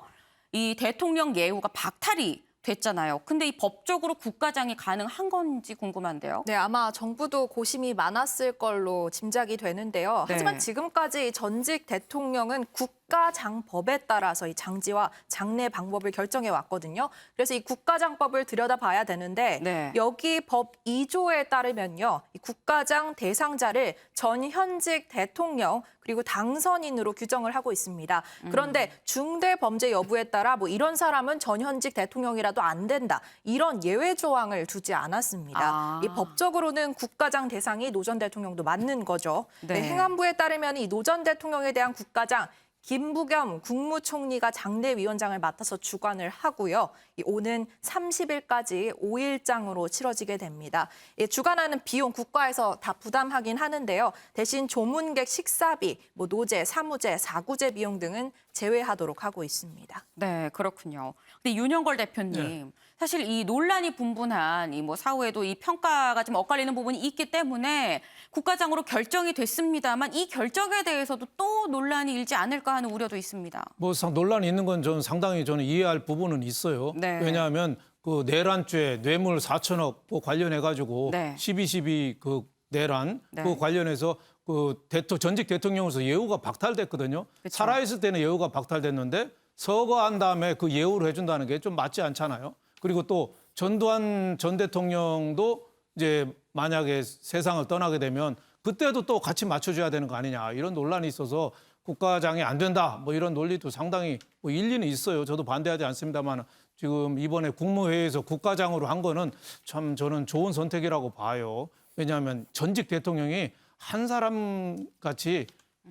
이 대통령 예우가 박탈이 됐잖아요. 근데 이 법적으로 국가장이 가능한 건지 궁금한데요. 네, 아마 정부도 고심이 많았을 걸로 짐작이 되는데요. 네. 하지만 지금까지 전직 대통령은 국가장법에 따라서 이 장지와 장례 방법을 결정해 왔거든요. 그래서 이 국가장법을 들여다봐야 되는데 네. 여기 법 2조에 따르면요. 이 국가장 대상자를 전 현직 대통령 그리고 당선인으로 규정을 하고 있습니다. 그런데 중대 범죄 여부에 따라 뭐 이런 사람은 전 현직 대통령이라도 안 된다. 이런 예외 조항을 두지 않았습니다. 이 법적으로는 국가장 대상이 노 전 대통령도 맞는 거죠. 네. 행안부에 따르면 이 노 전 대통령에 대한 국가장 김부겸 국무총리가 장례위원장을 맡아서 주관을 하고요. 오는 30일까지 5일장으로 치러지게 됩니다. 주관하는 비용 국가에서 다 부담하긴 하는데요. 대신 조문객 식사비, 뭐 노제, 사무제, 사구제 비용 등은 제외하도록 하고 있습니다. 네, 그렇군요. 근데 윤영걸 대표님, 사실 이 논란이 분분한 이 뭐 사후에도 이 평가가 좀 엇갈리는 부분이 있기 때문에 국가장으로 결정이 됐습니다만 이 결정에 대해서도 또 논란이 일지 않을까 하는 우려도 있습니다. 뭐 논란이 있는 건 저는 상당히 이해할 부분은 있어요. 네. 왜냐하면 그 내란죄 뇌물 4천억 그 관련해 가지고 네. 12.12 그 내란 네. 그 관련해서 그 전직 대통령으로서 예우가 박탈됐거든요. 그쵸. 살아있을 때는 예우가 박탈됐는데 서거한 다음에 그 예우를 해준다는 게 좀 맞지 않잖아요. 그리고 또 전두환 전 대통령도 이제 만약에 세상을 떠나게 되면 그때도 또 같이 맞춰줘야 되는 거 아니냐 이런 논란이 있어서 국가장이 안 된다 뭐 이런 논리도 상당히 뭐 일리는 있어요. 저도 반대하지 않습니다만 지금 이번에 국무회의에서 국가장으로 한 거는 참 저는 좋은 선택이라고 봐요. 왜냐하면 전직 대통령이 한 사람 같이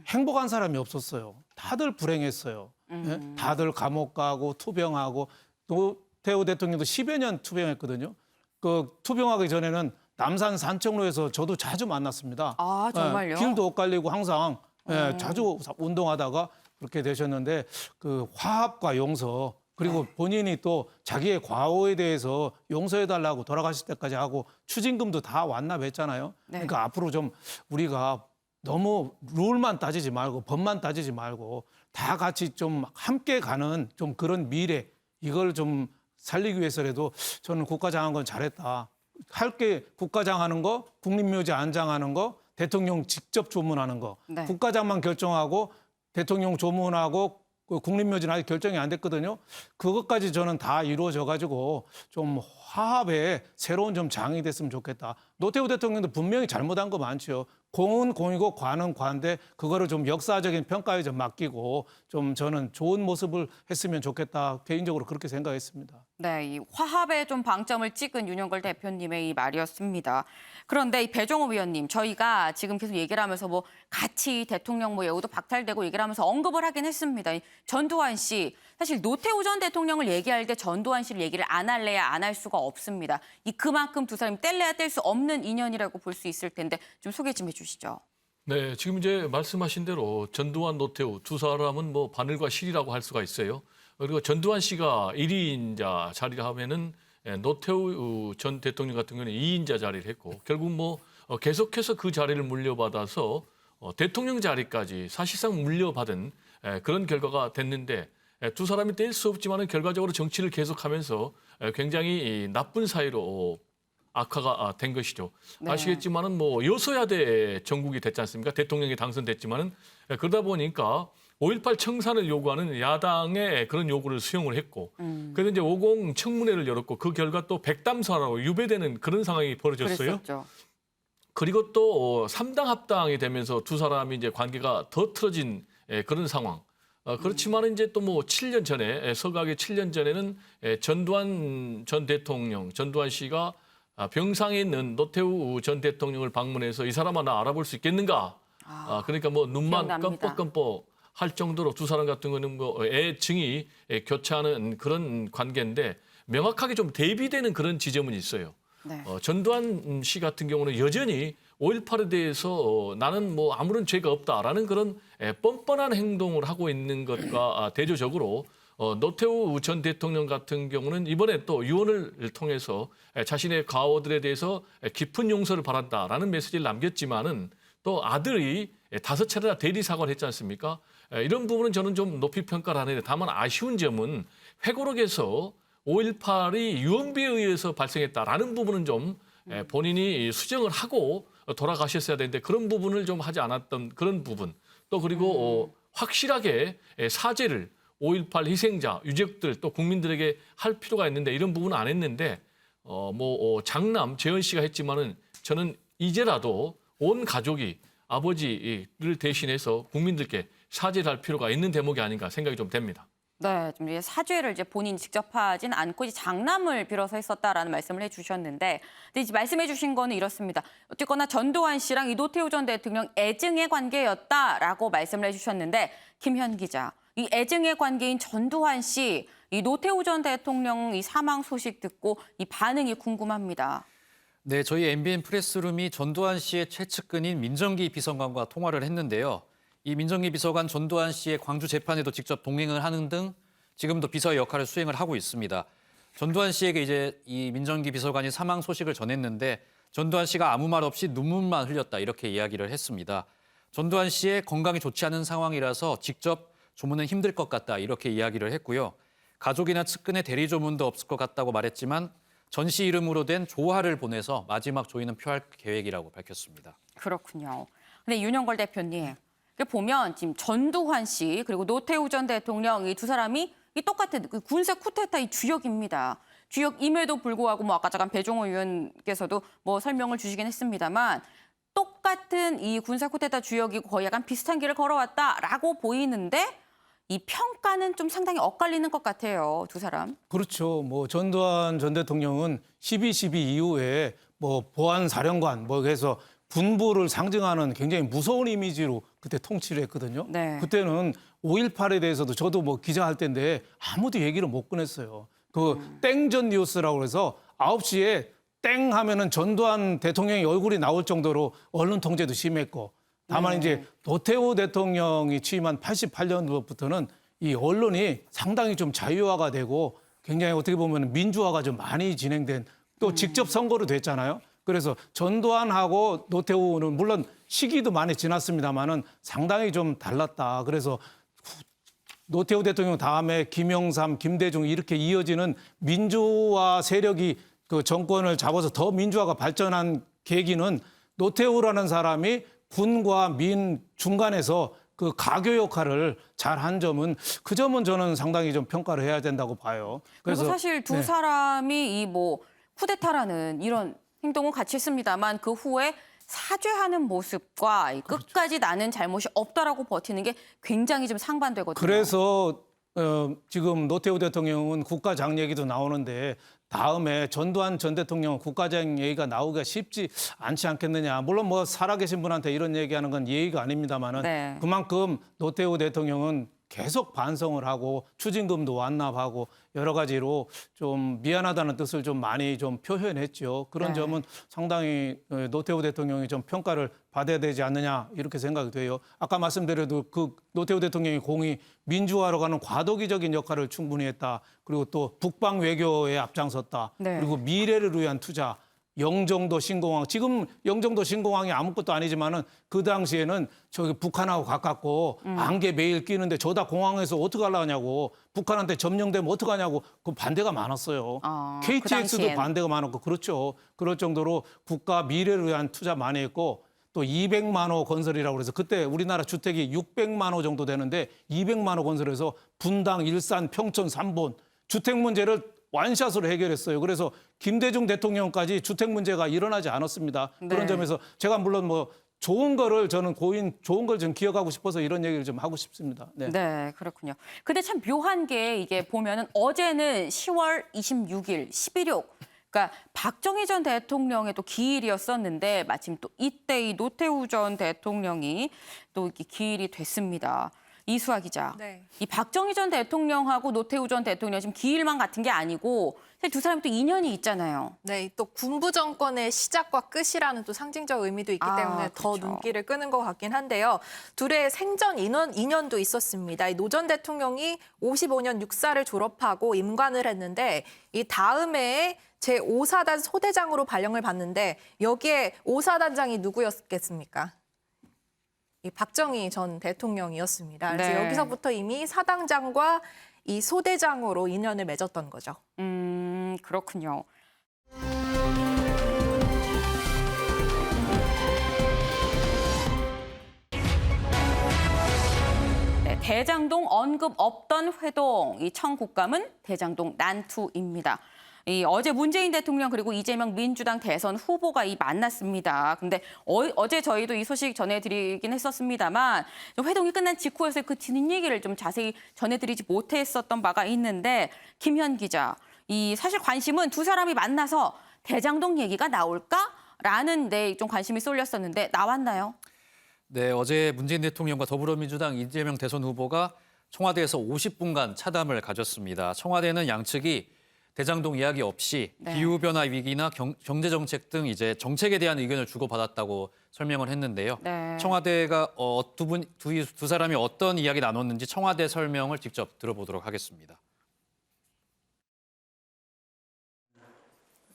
행복한 사람이 없었어요. 다들 불행했어요. 예? 다들 감옥 가고 투병하고 노태우 대통령도 10여 년 투병했거든요. 그 투병하기 전에는 남산 산책로에서 저도 자주 만났습니다. 아, 정말요? 예, 길도 엇갈리고 항상 자주 운동하다가 그렇게 되셨는데 그 화합과 용서 그리고 본인이 또 자기의 과오에 대해서 용서해달라고 돌아가실 때까지 하고 추징금도 다 완납했잖아요. 네. 그러니까 앞으로 좀 우리가 너무 룰만 따지지 말고 법만 따지지 말고 다 같이 좀 함께 가는 좀 그런 미래 이걸 좀 살리기 위해서라도 저는 국가장 한 건 잘했다. 할게 국가장 하는 거, 국립묘지 안장하는 거, 대통령 직접 조문하는 거. 네. 국가장만 결정하고 대통령 조문하고 그 국립묘지는 아직 결정이 안 됐거든요. 그것까지 저는 다 이루어져 가지고 좀 화합에 새로운 좀 장이 됐으면 좋겠다. 노태우 대통령도 분명히 잘못한 거 많죠. 공은 공이고 관은 관인데 그거를 좀 역사적인 평가에 좀 맡기고 좀 저는 좋은 모습을 했으면 좋겠다. 개인적으로 그렇게 생각했습니다. 네, 이 화합에 좀 방점을 찍은 윤영걸 대표님의 이 말이었습니다. 그런데 이 배종호 위원님, 저희가 지금 계속 얘기를 하면서 뭐 같이 대통령 뭐 예우도 박탈되고 얘기를 하면서 언급을 하긴 했습니다. 이 전두환 씨, 사실 노태우 전 대통령을 얘기할 때 전두환 씨를 얘기를 안 할래야 안 할 수가 없습니다. 이 그만큼 두 사람이 뗄래야 뗄 수 없는 인연이라고 볼 수 있을 텐데 좀 소개 좀 해주시죠. 네, 지금 이제 말씀하신 대로 전두환, 노태우 두 사람은 뭐 바늘과 실이라고 할 수가 있어요. 그리고 전두환 씨가 1인자 자리를 하면은 노태우 전 대통령 같은 경우는 2인자 자리를 했고 결국 뭐 계속해서 그 자리를 물려받아서 대통령 자리까지 사실상 물려받은 그런 결과가 됐는데 두 사람이 뗄 수 없지만은 결과적으로 정치를 계속하면서 굉장히 나쁜 사이로 악화가 된 것이죠. 네. 아시겠지만은 뭐 여소야대 정국이 됐지 않습니까? 대통령이 당선됐지만은 그러다 보니까 5.18 청산을 요구하는 야당의 그런 요구를 수용을 했고 그래서 이제 50 청문회를 열었고 그 결과 또 백담사라고 유배되는 그런 상황이 벌어졌어요. 그랬었죠. 그리고 또 3당 합당이 되면서 두 사람이 이제 관계가 더 틀어진 그런 상황. 그렇지만 이제 또 뭐 7년 전에 서각의 7년 전에는 전두환 전 대통령, 전두환 씨가 병상에 있는 노태우 전 대통령을 방문해서 이 사람 하나 알아볼 수 있겠는가? 그러니까 뭐 눈만 기억납니다. 끔뻑끔뻑 할 정도로 두 사람 같은 경우는 뭐 애증이 교차하는 그런 관계인데 명확하게 좀 대비되는 그런 지점은 있어요. 네. 전두환 씨 같은 경우는 여전히 5.18에 대해서 나는 뭐 아무런 죄가 없다라는 그런 뻔뻔한 행동을 하고 있는 것과 대조적으로 노태우 전 대통령 같은 경우는 이번에 또 유언을 통해서 자신의 과오들에 대해서 깊은 용서를 바란다라는 메시지를 남겼지만은 또 아들이 5차례나 대리 사과를 했지 않습니까? 이런 부분은 저는 좀 높이 평가를 하는데 다만 아쉬운 점은 회고록에서 5.18이 유언비에 의해서 발생했다라는 부분은 좀 본인이 수정을 하고 돌아가셨어야 되는데 그런 부분을 좀 하지 않았던 그런 부분. 또 그리고 확실하게 사죄를 5.18 희생자, 유족들 또 국민들에게 할 필요가 있는데 이런 부분은 안 했는데 장남 재현 씨가 했지만은 저는 이제라도 온 가족이 아버지를 대신해서 국민들께 사죄를 할 필요가 있는 대목이 아닌가 생각이 좀 됩니다. 네, 좀 이제 사죄를 이제 본인이 직접 하진 않고 이제 장남을 빌어서 했었다라는 말씀을 해주셨는데, 근데 이제 말씀해주신 거는 이렇습니다. 어쨌거나 전두환 씨랑 이 노태우 전 대통령 애증의 관계였다라고 말씀을 해주셨는데, 김현 기자, 이 애증의 관계인 전두환 씨, 이 노태우 전 대통령 이 사망 소식 듣고 이 반응이 궁금합니다. 네, 저희 MBN 프레스룸이 전두환 씨의 최측근인 민정기 비서관과 통화를 했는데요. 이 민정기 비서관 전두환 씨의 광주 재판에도 직접 동행을 하는 등 지금도 비서의 역할을 수행을 하고 있습니다. 전두환 씨에게 이제 이 민정기 비서관이 사망 소식을 전했는데 전두환 씨가 아무 말 없이 눈물만 흘렸다 이렇게 이야기를 했습니다. 전두환 씨의 건강이 좋지 않은 상황이라서 직접 조문은 힘들 것 같다 이렇게 이야기를 했고요. 가족이나 측근의 대리 조문도 없을 것 같다고 말했지만 전 씨 이름으로 된 조화를 보내서 마지막 조의는 표할 계획이라고 밝혔습니다. 그렇군요. 근데 윤영걸 대표님, 보면 지금 전두환 씨 그리고 노태우 전 대통령 이 두 사람이 이 똑같은 그 군사 쿠데타 이 주역입니다. 주역임에도 불구하고 뭐 아까 잠깐 배종호 의원께서도 뭐 설명을 주시긴 했습니다만 똑같은 이 군사 쿠데타 주역이고 거의 약간 비슷한 길을 걸어왔다라고 보이는데 이 평가는 좀 상당히 엇갈리는 것 같아요, 두 사람. 그렇죠. 뭐 전두환 전 대통령은 12.12 이후에 뭐 보안사령관 뭐 해서 군부를 상징하는 굉장히 무서운 이미지로 그때 통치를 했거든요. 네. 그때는 5.18에 대해서도 저도 뭐 기자할 때인데 아무도 얘기를 못 꺼냈어요. 그 땡전 뉴스라고 해서 9시에 땡 하면은 전두환 대통령의 얼굴이 나올 정도로 언론 통제도 심했고 다만 이제 노태우 대통령이 취임한 88년도부터는 이 언론이 상당히 좀 자유화가 되고 굉장히 어떻게 보면 민주화가 좀 많이 진행된 또 직접 선거로 됐잖아요. 그래서 전두환하고 노태우는 물론 시기도 많이 지났습니다만은 상당히 좀 달랐다. 그래서 노태우 대통령 다음에 김영삼, 김대중 이렇게 이어지는 민주화 세력이 그 정권을 잡아서 더 민주화가 발전한 계기는 노태우라는 사람이 군과 민 중간에서 그 가교 역할을 잘한 점은 그 점은 저는 상당히 좀 평가를 해야 된다고 봐요. 그래서 사실 두 네. 사람이 이 뭐 쿠데타라는 이런 행동은 같이 했습니다만 그 후에 사죄하는 모습과 이 끝까지 나는 잘못이 없다라고 버티는 게 굉장히 좀 상반되거든요. 그래서 지금 노태우 대통령은 국가장 얘기도 나오는데 다음에 전두환 전 대통령은 국가장 얘기가 나오기가 쉽지 않지 않겠느냐. 물론 뭐 살아계신 분한테 이런 얘기하는 건 예의가 아닙니다만은 네. 그만큼 노태우 대통령은 계속 반성을 하고 추징금도 완납하고 여러 가지로 좀 미안하다는 뜻을 좀 많이 좀 표현했죠. 그런 점은 상당히 노태우 대통령이 좀 평가를 받아야 되지 않느냐 이렇게 생각이 돼요. 아까 말씀드려도 그 노태우 대통령의 공이 민주화로 가는 과도기적인 역할을 충분히 했다. 그리고 또 북방 외교에 앞장섰다. 그리고 미래를 위한 투자. 영종도 신공항, 지금 영종도 신공항이 아무것도 아니지만은 그 당시에는 저기 북한하고 가깝고 안개 매일 끼는데 저다 공항에서 어떻게 하려냐고 북한한테 점령되면 어떻게 하냐고 그 반대가 많았어요. KTX도 반대가 많았고 그렇죠. 그럴 정도로 국가 미래를 위한 투자 많이 했고 또 200만 호 건설이라고 그래서 그때 우리나라 주택이 600만 호 정도 되는데 200만 호 건설해서 분당, 일산, 평촌 3본 주택 문제를 완샷으로 해결했어요. 그래서 김대중 대통령까지 주택 문제가 일어나지 않았습니다. 그런 점에서 제가 물론 뭐 좋은 거를 저는 좋은 걸 좀 기억하고 싶어서 이런 얘기를 좀 하고 싶습니다. 네, 그렇군요. 근데 참 묘한 게 이게 보면은 어제는 10월 26일 11.6 그러니까 박정희 전 대통령의 또 기일이었었는데 마침 또 이때 이 노태우 전 대통령이 또 기일이 됐습니다. 이수아 기자, 이 박정희 전 대통령하고 노태우 전 대통령 지금 기일만 같은 게 아니고 사실 두 사람이 또 인연이 있잖아요. 네, 또 군부 정권의 시작과 끝이라는 또 상징적 의미도 있기 때문에 더 눈길을 끄는 것 같긴 한데요. 둘의 생전 인연도 있었습니다. 노 전 대통령이 55년 육사를 졸업하고 임관을 했는데 이 다음에 제5사단 소대장으로 발령을 받는데 여기에 5사단장이 누구였겠습니까? 이 박정희 전 대통령이었습니다. 그래서 여기서부터 이미 사당장과 이 소대장으로 인연을 맺었던 거죠. 그렇군요. 네, 대장동 언급 없던 회동, 이 청국감은 대장동 난투입니다. 어제 문재인 대통령 그리고 이재명 민주당 대선 후보가 만났습니다. 근데 어제 저희도 이 소식 전해드리긴 했었습니다만 회동이 끝난 직후여서 그 뒷얘기를 좀 자세히 전해드리지 못했었던 바가 있는데 김현 기자, 사실 관심은 두 사람이 만나서 대장동 얘기가 나올까라는 데 좀 관심이 쏠렸었는데 나왔나요? 네, 어제 문재인 대통령과 더불어민주당 이재명 대선 후보가 청와대에서 50분간 차담을 가졌습니다. 청와대는 양측이 대장동 이야기 없이 기후변화 위기나 경제정책 등 이제 정책에 대한 의견을 주고받았다고 설명을 했는데요. 청와대가 두 사람이 어떤 이야기 나눴는지 청와대 설명을 직접 들어보도록 하겠습니다.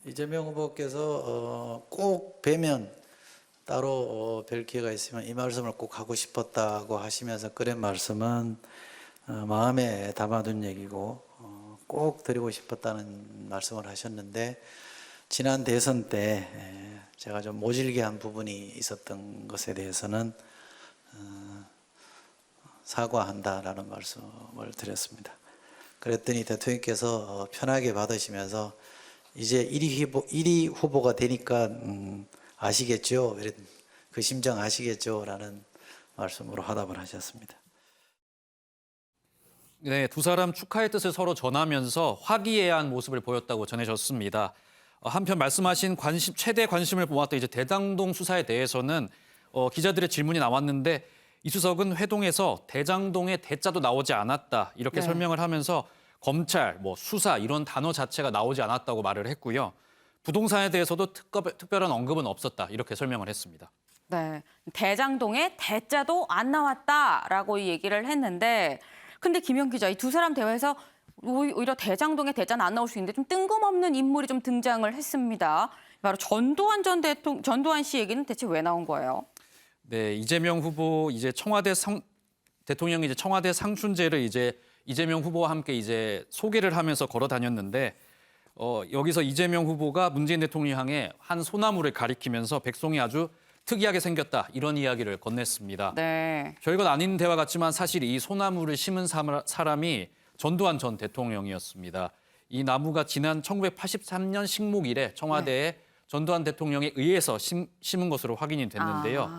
이재명 후보께서 꼭 뵈면 따로 뵐 기회가 있으면 이 말씀을 꼭 하고 싶었다고 하시면서 그런 말씀은 마음에 담아둔 얘기고 꼭 드리고 싶었다는 말씀을 하셨는데 지난 대선 때 제가 좀 모질게 한 부분이 있었던 것에 대해서는 사과한다라는 말씀을 드렸습니다. 그랬더니 대통령께서 편하게 받으시면서 이제 1위 후보가 되니까 아시겠죠? 그 심정 아시겠죠? 라는 말씀으로 화답을 하셨습니다. 네, 두 사람 축하의 뜻을 서로 전하면서 화기애애한 모습을 보였다고 전해졌습니다. 한편 말씀하신 최대 관심을 모았던 이제 대장동 수사에 대해서는 기자들의 질문이 나왔는데 이수석은 회동에서 대장동의 대자도 나오지 않았다 이렇게 설명을 하면서 검찰, 수사 이런 단어 자체가 나오지 않았다고 말을 했고요. 부동산에 대해서도 특별한 언급은 없었다 이렇게 설명을 했습니다. 네, 대장동의 대자도 안 나왔다라고 얘기를 했는데 근데 김현 기자, 이 두 사람 대화에서 오히려 대장동의 대자는 안 나올 수 있는데 좀 뜬금없는 인물이 좀 등장을 했습니다. 바로 전두환 씨 얘기는 대체 왜 나온 거예요? 네, 이재명 후보 대통령이 이제 청와대 상춘제를 이재명 후보와 함께 소개를 하면서 걸어 다녔는데 여기서 이재명 후보가 문재인 대통령 향해 한 소나무를 가리키면서 백송이 아주 특이하게 생겼다 이런 이야기를 건넸습니다. 별것 아닌 대화 같지만 사실 이 소나무를 심은 사람이 전두환 전 대통령이었습니다. 이 나무가 지난 1983년 식목 이래 청와대에 전두환 대통령에 의해서 심은 것으로 확인이 됐는데요.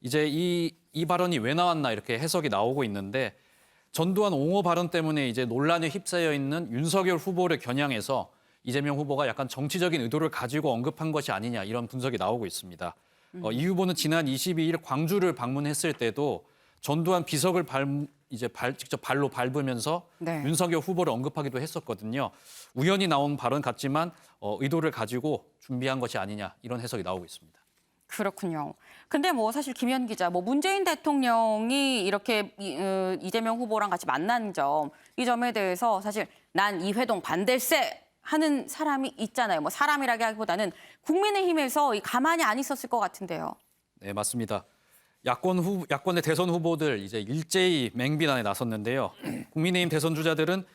이제 이 발언이 왜 나왔나 이렇게 해석이 나오고 있는데 전두환 옹호 발언 때문에 이제 논란에 휩싸여 있는 윤석열 후보를 겨냥해서 이재명 후보가 약간 정치적인 의도를 가지고 언급한 것이 아니냐 이런 분석이 나오고 있습니다. 이 후보는 지난 22일 광주를 방문했을 때도 전두환 비석을 이제 직접 발로 밟으면서 네. 윤석열 후보를 언급하기도 했었거든요. 우연히 나온 발언 같지만 의도를 가지고 준비한 것이 아니냐 이런 해석이 나오고 있습니다. 그렇군요. 근데 뭐 사실 김현 기자, 뭐 문재인 대통령이 이렇게 이재명 후보랑 같이 만난 점, 이 점에 대해서 사실 난 이 회동 반댈세 하는 사람이 있잖아요. 뭐 사람이라기보다는 국민의힘에서 가만히 안 있었을 것 같은데요. 네, 맞습니다. 야권의 대선 후보들 이제 일제히 맹비난에 나섰는데요. 국민의힘 대선 주자들은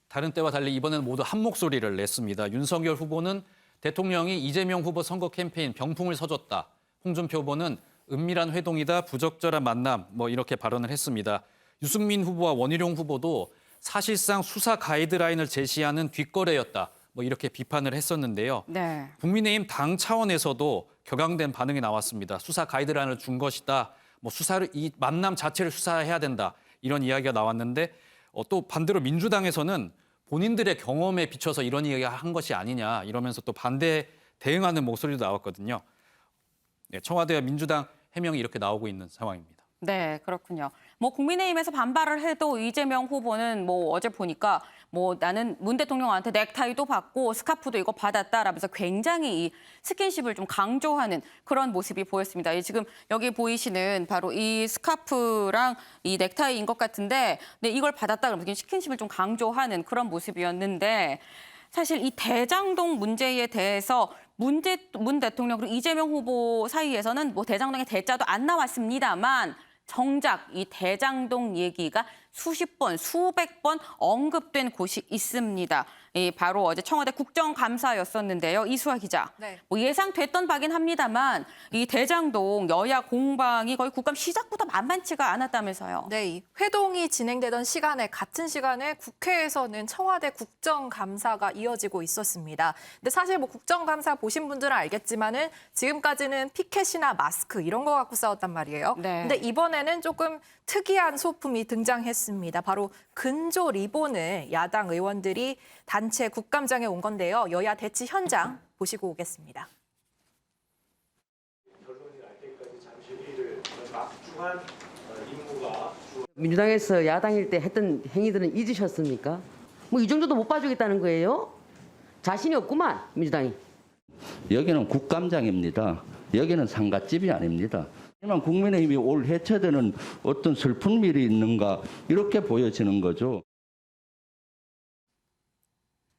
다른 때와 달리 이번에는 모두 한 목소리를 냈습니다. 윤석열 후보는 대통령이 이재명 후보 선거 캠페인 병풍을 서줬다. 홍준표 후보는 은밀한 회동이다, 부적절한 만남, 뭐 이렇게 발언을 했습니다. 유승민 후보와 원희룡 후보도 사실상 수사 가이드라인을 제시하는 뒷거래였다. 뭐 이렇게 비판을 했었는데요. 네. 국민의힘 당 차원에서도 격앙된 반응이 나왔습니다. 수사 가이드라인을 준 것이다. 뭐 이 만남 자체를 수사해야 된다. 이런 이야기가 나왔는데 또 반대로 민주당에서는 본인들의 경험에 비춰서 이런 이야기를 한 것이 아니냐 이러면서 또 대응하는 목소리도 나왔거든요. 네, 청와대와 민주당 해명이 이렇게 나오고 있는 상황입니다. 네, 그렇군요. 뭐 국민의힘에서 반발을 해도 이재명 후보는 뭐 어제 보니까 뭐 나는 문 대통령한테 넥타이도 받고 스카프도 이거 받았다라면서 굉장히 이 스킨십을 좀 강조하는 그런 모습이 보였습니다. 지금 여기 보이시는 바로 이 스카프랑 이 넥타이인 것 같은데, 네, 이걸 받았다 그러면서 스킨십을 좀 강조하는 그런 모습이었는데, 사실 이 대장동 문제에 대해서 문 대통령 그리고 이재명 후보 사이에서는 뭐 대장동의 대자도 안 나왔습니다만 정작 이 대장동 얘기가 수십 번, 수백 번 언급된 곳이 있습니다. 바로 어제 청와대 국정감사였었는데요. 이수아 기자. 네. 뭐 예상됐던 바긴 합니다만 이 대장동 여야 공방이 거의 국감 시작부터 만만치가 않았다면서요. 네, 이 회동이 진행되던 시간에 같은 시간에 국회에서는 청와대 국정감사가 이어지고 있었습니다. 근데 사실 뭐 국정감사 보신 분들은 알겠지만은 지금까지는 피켓이나 마스크 이런 거 갖고 싸웠단 말이에요. 네. 근데 이번에는 조금 특이한 소품이 등장했습니다. 바로 근조 리본을 야당 의원들이 단체 국감장에 온 건데요. 여야 대치 현장 보시고 오겠습니다. 민주당에서 야당일 때 했던 행위들은 잊으셨습니까? 뭐 이 정도도 못 봐주겠다는 거예요? 자신이 없구만, 민주당이. 여기는 국감장입니다. 여기는 상갓집이 아닙니다. 하지만 국민의힘이 올 해체되는 어떤 슬픈 일이 있는가 이렇게 보여지는 거죠.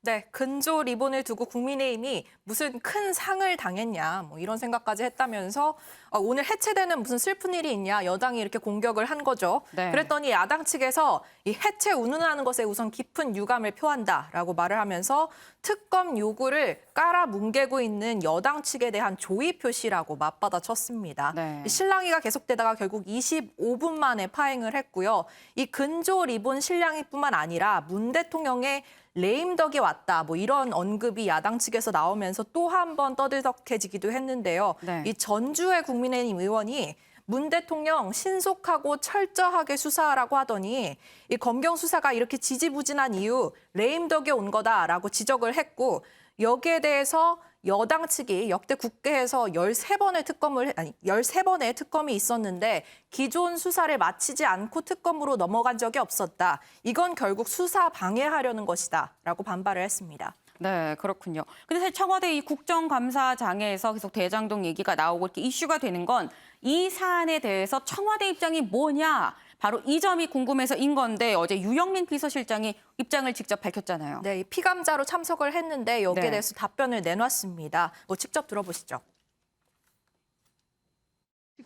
네, 근조 리본을 두고 국민의힘이 무슨 큰 상을 당했냐 뭐 이런 생각까지 했다면서 오늘 해체되는 무슨 슬픈 일이 있냐 여당이 이렇게 공격을 한 거죠. 네. 그랬더니 야당 측에서 이 해체 운운하는 것에 우선 깊은 유감을 표한다라고 말을 하면서 특검 요구를 깔아뭉개고 있는 여당 측에 대한 조의 표시라고 맞받아쳤습니다. 네. 이 실랑이가 계속되다가 결국 25분 만에 파행을 했고요. 이 근조 리본 실랑이뿐만 아니라 문 대통령의 레임덕이 왔다. 뭐 이런 언급이 야당 측에서 나오면서 또 한 번 떠들썩해지기도 했는데요. 네. 이 전주의 국민의힘 의원이 문 대통령 신속하고 철저하게 수사하라고 하더니 이 검경 수사가 이렇게 지지부진한 이유 레임덕이 온 거다라고 지적을 했고 여기에 대해서 여당 측이 역대 국회에서 13번의 특검이 있었는데 기존 수사를 마치지 않고 특검으로 넘어간 적이 없었다. 이건 결국 수사 방해하려는 것이다라고 반발을 했습니다. 네, 그렇군요. 근데 사실 청와대 이 국정감사장에서 계속 대장동 얘기가 나오고 이렇게 이슈가 되는 건 이 사안에 대해서 청와대 입장이 뭐냐, 바로 이 점이 궁금해서인 건데 어제 유영민 비서실장이 입장을 직접 밝혔잖아요. 네, 피감자로 참석을 했는데 여기에 네. 대해서 답변을 내놨습니다. 뭐 직접 들어보시죠.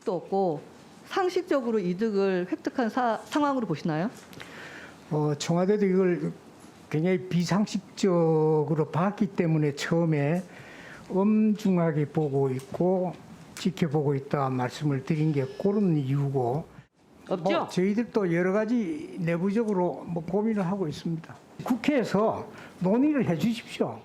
도 없고 상식적으로 이득을 획득한 상황으로 보시나요? 청와대도 이걸 굉장히 비상식적으로 봤기 때문에 처음에 엄중하게 보고 있고 지켜보고 있다 말씀을 드린 게 그런 이유고 없죠? 저희들도 여러 가지 내부적으로 고민을 하고 있습니다. 국회에서 논의를 해 주십시오.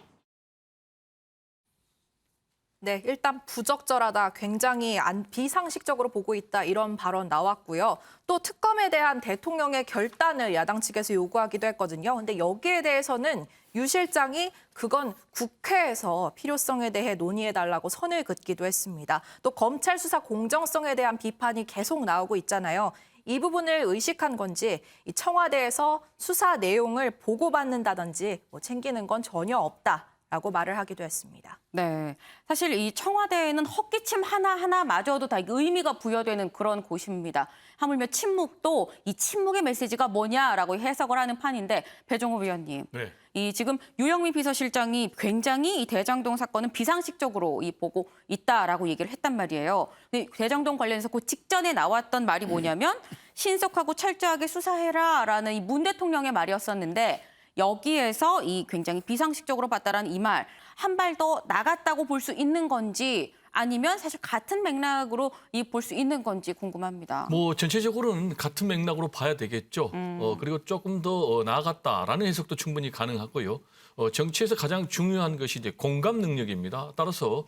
네, 일단 부적절하다, 굉장히 비상식적으로 보고 있다 이런 발언 나왔고요. 또 특검에 대한 대통령의 결단을 야당 측에서 요구하기도 했거든요. 근데 여기에 대해서는 유 실장이 그건 국회에서 필요성에 대해 논의해달라고 선을 긋기도 했습니다. 또 검찰 수사 공정성에 대한 비판이 계속 나오고 있잖아요. 이 부분을 의식한 건지 이 청와대에서 수사 내용을 보고받는다든지 뭐 챙기는 건 전혀 없다라고 말을 하기도 했습니다. 네, 사실 이 청와대에는 헛기침 하나하나마저도 다 의미가 부여되는 그런 곳입니다. 하물며 침묵도 이 침묵의 메시지가 뭐냐라고 해석을 하는 판인데 배종호 위원님, 네. 이 지금 유영민 비서실장이 굉장히 이 대장동 사건은 비상식적으로 보고 있다라고 얘기를 했단 말이에요. 근데 대장동 관련해서 그 직전에 나왔던 말이 뭐냐면 신속하고 철저하게 수사해라라는 이 문 대통령의 말이었었는데 여기에서 이 굉장히 비상식적으로 봤다라는 이 말 한 발 더 나갔다고 볼 수 있는 건지 아니면 사실 같은 맥락으로 볼 수 있는 건지 궁금합니다. 뭐 전체적으로는 같은 맥락으로 봐야 되겠죠. 그리고 조금 더 나아갔다라는 해석도 충분히 가능하고요. 정치에서 가장 중요한 것이 이제 공감 능력입니다. 따라서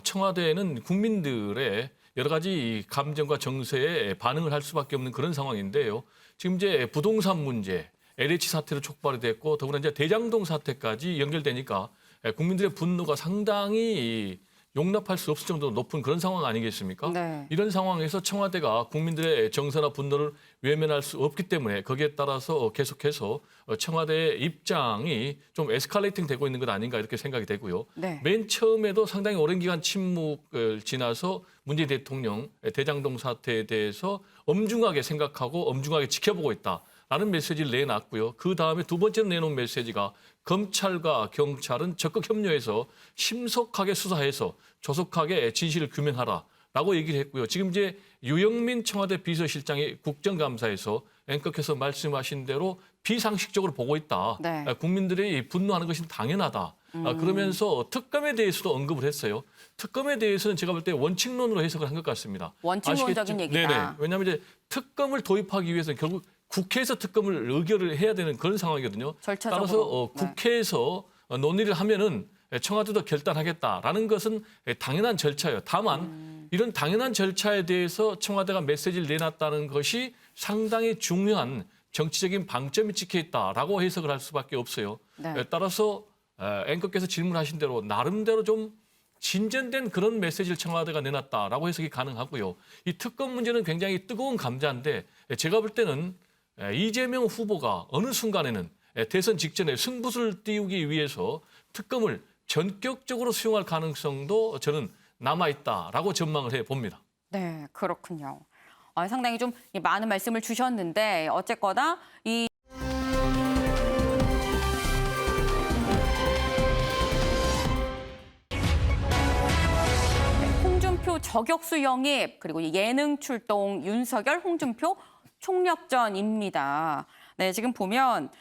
청와대에는 국민들의 여러 가지 감정과 정서에 반응을 할 수밖에 없는 그런 상황인데요. 지금 이제 부동산 문제, LH 사태로 촉발이 됐고 더구나 이제 대장동 사태까지 연결되니까 국민들의 분노가 상당히 용납할 수 없을 정도로 높은 그런 상황 아니겠습니까? 네. 이런 상황에서 청와대가 국민들의 정서나 분노를 외면할 수 없기 때문에 거기에 따라서 계속해서 청와대의 입장이 좀 에스컬레이팅 되고 있는 것 아닌가 이렇게 생각이 되고요. 네. 맨 처음에도 상당히 오랜 기간 침묵을 지나서 문재인 대통령 대장동 사태에 대해서 엄중하게 생각하고 엄중하게 지켜보고 있다라는 메시지를 내놨고요. 그 다음에 두 번째로 내놓은 메시지가 검찰과 경찰은 적극 협력해서 심속하게 수사해서 조속하게 진실을 규명하라라고 얘기를 했고요. 지금 이제 유영민 청와대 비서실장이 국정감사에서 앵커께서 말씀하신 대로 비상식적으로 보고 있다. 네. 국민들이 분노하는 것이 당연하다. 그러면서 특검에 대해서도 언급을 했어요. 특검에 대해서는 제가 볼 때 원칙론으로 해석을 한 것 같습니다. 원칙론적인 아시겠죠? 얘기다. 네네. 왜냐하면 이제 특검을 도입하기 위해서는 결국 국회에서 특검을 의결을 해야 되는 그런 상황이거든요. 절차적으로. 따라서 국회에서 논의를 하면은 청와대도 결단하겠다라는 것은 당연한 절차예요. 다만 이런 당연한 절차에 대해서 청와대가 메시지를 내놨다는 것이 상당히 중요한 정치적인 방점이 찍혀 있다라고 해석을 할 수밖에 없어요. 네. 따라서 앵커께서 질문하신 대로 나름대로 좀 진전된 그런 메시지를 청와대가 내놨다라고 해석이 가능하고요. 이 특검 문제는 굉장히 뜨거운 감자인데 제가 볼 때는 이재명 후보가 어느 순간에는 대선 직전에 승부수를 띄우기 위해서 특검을 전격적으로 수용할 가능성도 저는 남아있다라고 전망을 해봅니다. 네, 그렇군요. 상당히 좀 많은 말씀을 주셨는데 어쨌거나 이 홍준표 저격수 영입 그리고 예능 출동 윤석열 홍준표 총력전입니다. 네, 지금 보면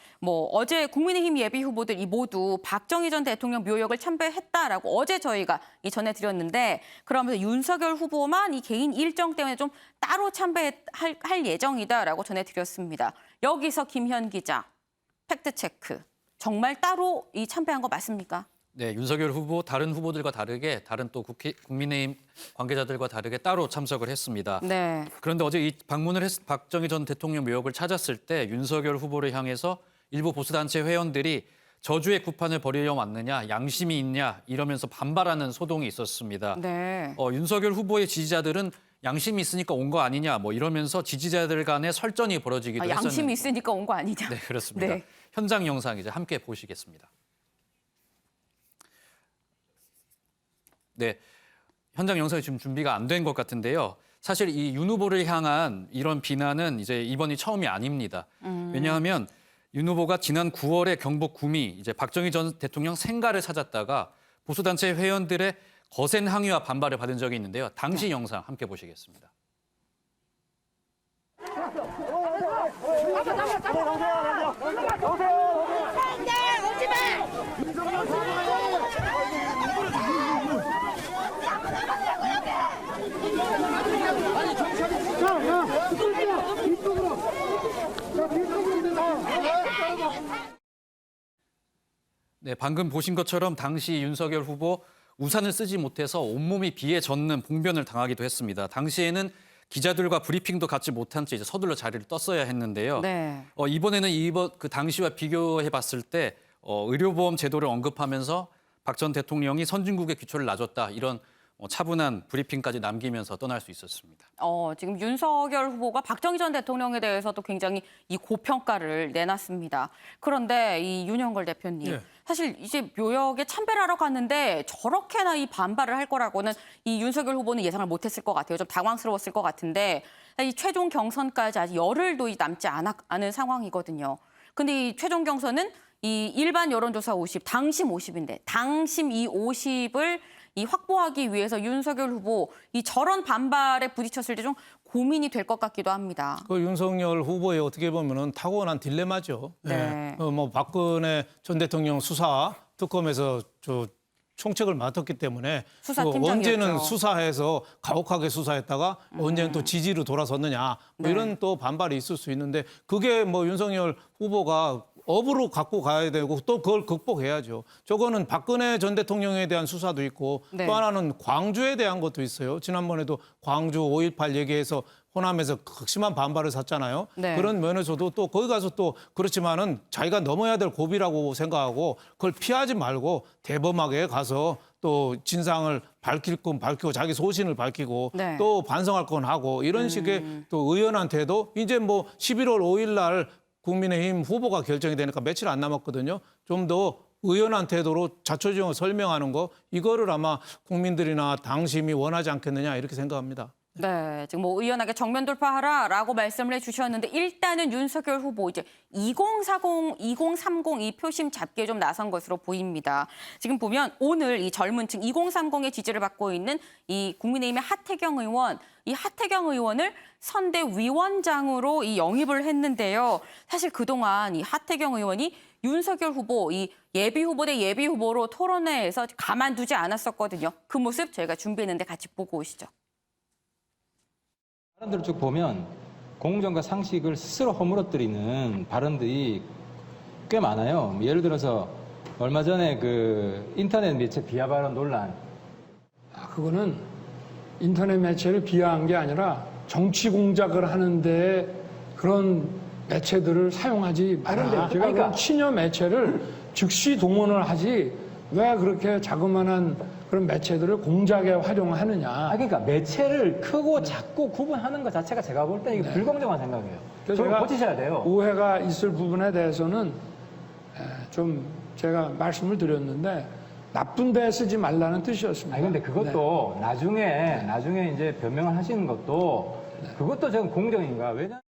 어제 국민의힘 예비 후보들 모두 박정희 전 대통령 묘역을 참배했다라고 어제 저희가 전해드렸는데 그러면서 윤석열 후보만 이 개인 일정 때문에 좀 따로 참배할 예정이다라고 전해드렸습니다. 여기서 김현 기자 팩트 체크. 정말 따로 참배한 거 맞습니까? 네, 윤석열 후보 다른 후보들과 다르게 다른 또 국민의힘 관계자들과 다르게 따로 참석을 했습니다. 네. 그런데 어제 방문을 박정희 전 대통령 묘역을 찾았을 때 윤석열 후보를 향해서 일부 보수단체 회원들이 저주의 구판을 벌이려 왔느냐, 양심이 있냐 이러면서 반발하는 소동이 있었습니다. 네. 윤석열 후보의 지지자들은 양심이 있으니까 온 거 아니냐 이러면서 지지자들 간의 설전이 벌어지기도 했었는데. 양심이 있으니까 온 거 아니냐. 네, 그렇습니다. 네. 현장 영상 이제 함께 보시겠습니다. 네, 현장 영상이 지금 준비가 안 된 것 같은데요. 사실 이 윤 후보를 향한 이런 비난은 이제 이번이 처음이 아닙니다. 왜냐하면 윤 후보가 지난 9월에 경북 구미 이제 박정희 전 대통령 생가를 찾았다가 보수단체 회원들의 거센 항의와 반발을 받은 적이 있는데요. 당시 영상 함께 보시겠습니다. 네, 방금 보신 것처럼 당시 윤석열 후보 우산을 쓰지 못해서 온몸이 비에 젖는 봉변을 당하기도 했습니다. 당시에는 기자들과 브리핑도 갖지 못한 채 이제 서둘러 자리를 떴어야 했는데요. 네. 이번에는 그 당시와 비교해 봤을 때 의료보험 제도를 언급하면서 박 전 대통령이 선진국의 기초를 놔줬다 이런 차분한 브리핑까지 남기면서 떠날 수 있었습니다. 지금 윤석열 후보가 박정희 전 대통령에 대해서도 굉장히 이 고평가를 내놨습니다. 그런데 이 윤영걸 대표님, 예. 사실 이제 묘역에 참배하러 갔는데 저렇게나 이 반발을 할 거라고는 이 윤석열 후보는 예상을 못했을 것 같아요. 좀 당황스러웠을 것 같은데 이 최종 경선까지 아직 열흘도 남지 않은 상황이거든요. 근데 이 최종 경선은 이 일반 여론조사 50, 당심 50인데 당심 이 50을 이 확보하기 위해서 윤석열 후보 이 저런 반발에 부딪혔을 때 좀 고민이 될 것 같기도 합니다. 그 윤석열 후보의 어떻게 보면은 타고난 딜레마죠. 네. 뭐 박근혜 전 대통령 수사 특검에서 총책을 맡았기 때문에 수사팀장이었죠. 언제는 수사해서 가혹하게 수사했다가 언제는 또 지지로 돌아섰느냐 뭐 네. 이런 또 반발이 있을 수 있는데 그게 뭐 윤석열 후보가 업으로 갖고 가야 되고 또 그걸 극복해야죠. 저거는 박근혜 전 대통령에 대한 수사도 있고 네. 또 하나는 광주에 대한 것도 있어요. 지난번에도 광주 5.18 얘기해서 호남에서 극심한 반발을 샀잖아요. 네. 그런 면에서도 또 거기 가서 또 그렇지만은 자기가 넘어야 될 고비라고 생각하고 그걸 피하지 말고 대범하게 가서 또 진상을 밝힐 건 밝히고 자기 소신을 밝히고 네. 또 반성할 건 하고 이런 식의 또 의원한테도 이제 뭐 11월 5일 날 국민의힘 후보가 결정이 되니까 며칠 안 남았거든요. 좀 더 의원한테도 자초지종을 설명하는 거 이거를 아마 국민들이나 당심이 원하지 않겠느냐 이렇게 생각합니다. 네, 지금 뭐 의연하게 정면 돌파하라라고 말씀을 해주셨는데 일단은 윤석열 후보 이제 2040, 2030 이 표심 잡기에 좀 나선 것으로 보입니다. 지금 보면 오늘 이 젊은층 2030의 지지를 받고 있는 이 국민의힘의 하태경 의원, 이 하태경 의원을 선대위원장으로 이 영입을 했는데요. 사실 그동안 이 하태경 의원이 윤석열 후보, 이 예비 후보 대 예비 후보로 토론회에서 가만두지 않았었거든요. 그 모습 저희가 준비했는데 같이 보고 오시죠. 발언들을 쭉 보면 공정과 상식을 스스로 허물어뜨리는 발언들이 꽤 많아요. 예를 들어서 얼마 전에 그 인터넷 매체 비하 발언 논란. 그거는 인터넷 매체를 비하한 게 아니라 정치 공작을 하는데 그런 매체들을 사용하지 마라. 제가 그런 친여 매체를 즉시 동원을 하지 왜 그렇게 자그마한 그런 매체들을 공작에 활용하느냐. 그러니까 매체를 크고 작고 구분하는 것 자체가 제가 볼 때 이게 불공정한 생각이에요. 그걸 고치셔야 돼요. 오해가 있을 부분에 대해서는 좀 제가 말씀을 드렸는데 나쁜 데 쓰지 말라는 뜻이었습니다. 근데 그것도 나중에 이제 변명을 하시는 것도 그것도 저는 공정인가? 왜냐?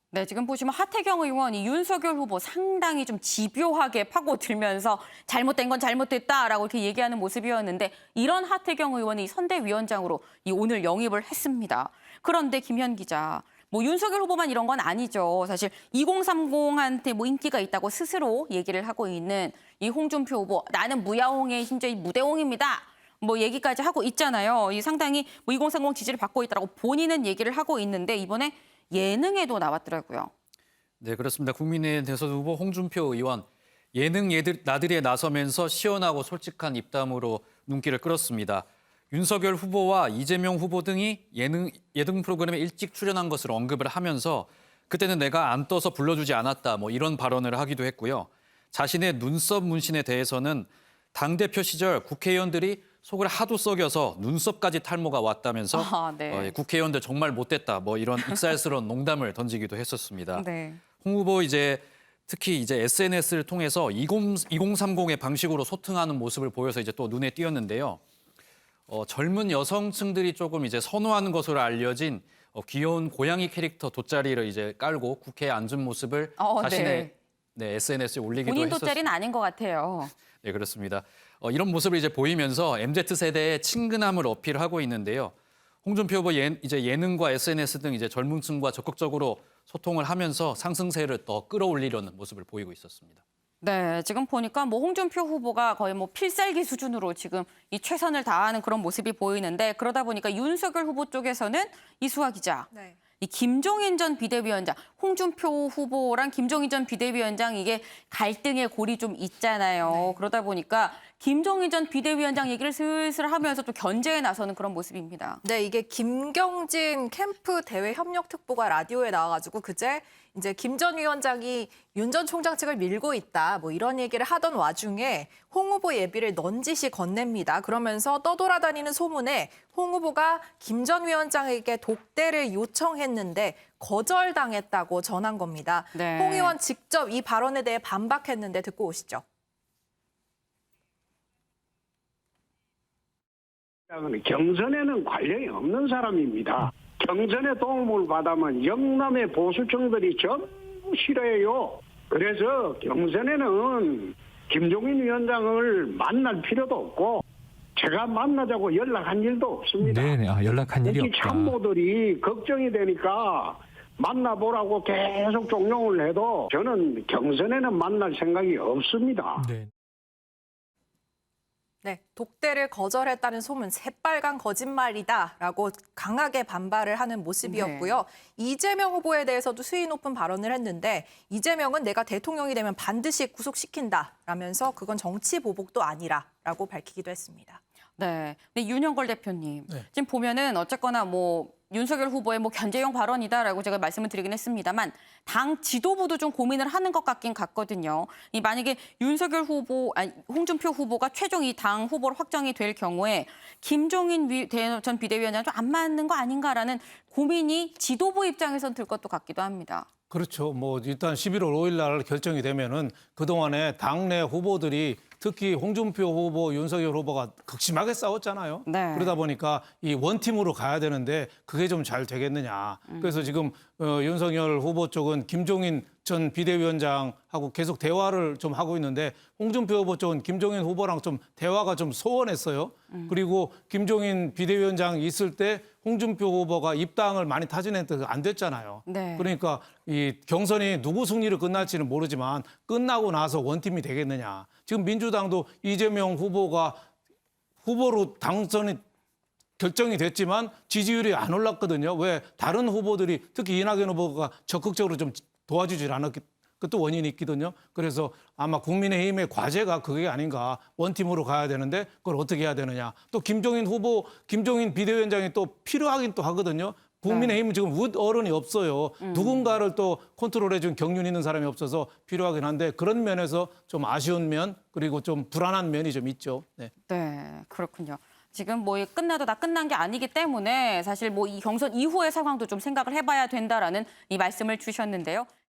네, 지금 보시면 하태경 의원이 윤석열 후보 상당히 좀 집요하게 파고들면서 잘못된 건 잘못됐다라고 이렇게 얘기하는 모습이었는데 이런 하태경 의원이 선대위원장으로 오늘 영입을 했습니다. 그런데 김현 기자, 뭐 윤석열 후보만 이런 건 아니죠. 사실 2030한테 뭐 인기가 있다고 스스로 얘기를 하고 있는 이 홍준표 후보, 나는 무야홍의 심지어 무대홍입니다. 뭐 얘기까지 하고 있잖아요. 이 상당히 뭐 2030 지지를 받고 있다라고 본인은 얘기를 하고 있는데 이번에 예능에도 나왔더라고요. 네, 그렇습니다. 국민의힘 대선 후보 홍준표 의원 예능 나들이에 나서면서 시원하고 솔직한 입담으로 눈길을 끌었습니다. 윤석열 후보와 이재명 후보 등이 예능 프로그램에 일찍 출연한 것을 언급을 하면서 그때는 내가 안 떠서 불러주지 않았다 뭐 이런 발언을 하기도 했고요. 자신의 눈썹 문신에 대해서는 당대표 시절 국회의원들이 속을 하도 썩여서 눈썹까지 탈모가 왔다면서 네. 국회의원들 정말 못됐다 뭐 이런 익살스러운 농담을 던지기도 했었습니다. 네. 홍 후보 특히 이제 SNS를 통해서 2030의 방식으로 소통하는 모습을 보여서 이제 또 눈에 띄었는데요. 젊은 여성층들이 조금 이제 선호하는 것으로 알려진 귀여운 고양이 캐릭터 돗자리를 이제 깔고 국회에 앉은 모습을 자신의 SNS에 올리기도 본인 했었습니다. 돗자리는 아닌 것 같아요. 네, 그렇습니다. 이런 모습을 이제 보이면서 MZ세대의 친근함을 어필하고 있는데요. 홍준표 후보 이제 예능과 SNS 등 이제 젊은층과 적극적으로 소통을 하면서 상승세를 더 끌어올리려는 모습을 보이고 있었습니다. 네, 지금 보니까 뭐 홍준표 후보가 거의 뭐 필살기 수준으로 지금 이 최선을 다하는 그런 모습이 보이는데 그러다 보니까 윤석열 후보 쪽에서는 이수아 기자. 네. 이 김종인 전 비대위원장, 홍준표 후보랑 김종인 전 비대위원장 이게 갈등의 골이 좀 있잖아요. 그러다 보니까 김종인 전 비대위원장 얘기를 슬슬 하면서 또 견제에 나서는 그런 모습입니다. 네, 이게 김경진 캠프 대외 협력 특보가 라디오에 나와가지고 그제 이제 김 전 위원장이 윤 전 총장 측을 밀고 있다, 뭐 이런 얘기를 하던 와중에 홍 후보 예비를 넌지시 건넵니다. 그러면서 떠돌아다니는 소문에 홍 후보가 김 전 위원장에게 독대를 요청했는데 거절당했다고 전한 겁니다. 네. 홍 의원 직접 이 발언에 대해 반박했는데 듣고 오시죠. 경선에는 관련이 없는 사람입니다. 경선에 도움을 받으면 영남의 보수층들이 전부 싫어해요. 그래서 경선에는 김종인 위원장을 만날 필요도 없고 제가 만나자고 연락한 일도 없습니다. 네네, 연락한 일이 없다. 참모들이 걱정이 되니까 만나보라고 계속 종용을 해도 저는 경선에는 만날 생각이 없습니다. 네. 네, 독대를 거절했다는 소문 새빨간 거짓말이다라고 강하게 반발을 하는 모습이었고요. 이재명 후보에 대해서도 수위 높은 발언을 했는데 이재명은 내가 대통령이 되면 반드시 구속시킨다라면서 그건 정치 보복도 아니라라고 밝히기도 했습니다. 네. 근데 윤영걸 대표님, 네. 지금 보면은 어쨌거나 뭐 윤석열 후보의 뭐 견제용 발언이다라고 제가 말씀을 드리긴 했습니다만 당 지도부도 좀 고민을 하는 것 같긴 같거든요. 이 만약에 윤석열 후보, 아니 홍준표 후보가 최종 이 당 후보로 확정이 될 경우에 김종인 전 비대위원장 좀 안 맞는 거 아닌가라는 고민이 지도부 입장에선 들 것도 같기도 합니다. 그렇죠. 뭐 일단 11월 5일 날 결정이 되면은 그동안에 당내 후보들이 특히 홍준표 후보, 윤석열 후보가 극심하게 싸웠잖아요. 네. 그러다 보니까 이 원팀으로 가야 되는데 그게 좀 잘 되겠느냐. 그래서 지금 윤석열 후보 쪽은 김종인 전 비대위원장하고 계속 대화를 좀 하고 있는데 홍준표 후보 쪽은 김종인 후보랑 좀 대화가 좀 소원했어요. 그리고 김종인 비대위원장 있을 때 홍준표 후보가 입당을 많이 타진했는데 안 됐잖아요. 네. 그러니까 이 경선이 누구 승리로 끝날지는 모르지만 끝나고 나서 원팀이 되겠느냐. 지금 민주당도 이재명 후보가 후보로 당선이 결정이 됐지만 지지율이 안 올랐거든요. 왜? 다른 후보들이 특히 이낙연 후보가 적극적으로 좀 도와주질 않았기 그것도 원인이 있거든요. 그래서 아마 국민의힘의 과제가 그게 아닌가. 원팀으로 가야 되는데 그걸 어떻게 해야 되느냐. 또 김종인 후보, 김종인 비대위원장이 또 필요하긴 또 하거든요. 국민의힘은 지금 어른이 없어요. 누군가를 또 컨트롤해준 경륜 있는 사람이 없어서 필요하긴 한데 그런 면에서 좀 아쉬운 면 그리고 좀 불안한 면이 좀 있죠. 네, 그렇군요. 지금 뭐 끝나도 다 끝난 게 아니기 때문에 사실 뭐 이 경선 이후의 상황도 좀 생각을 해봐야 된다라는 이 말씀을 주셨는데요.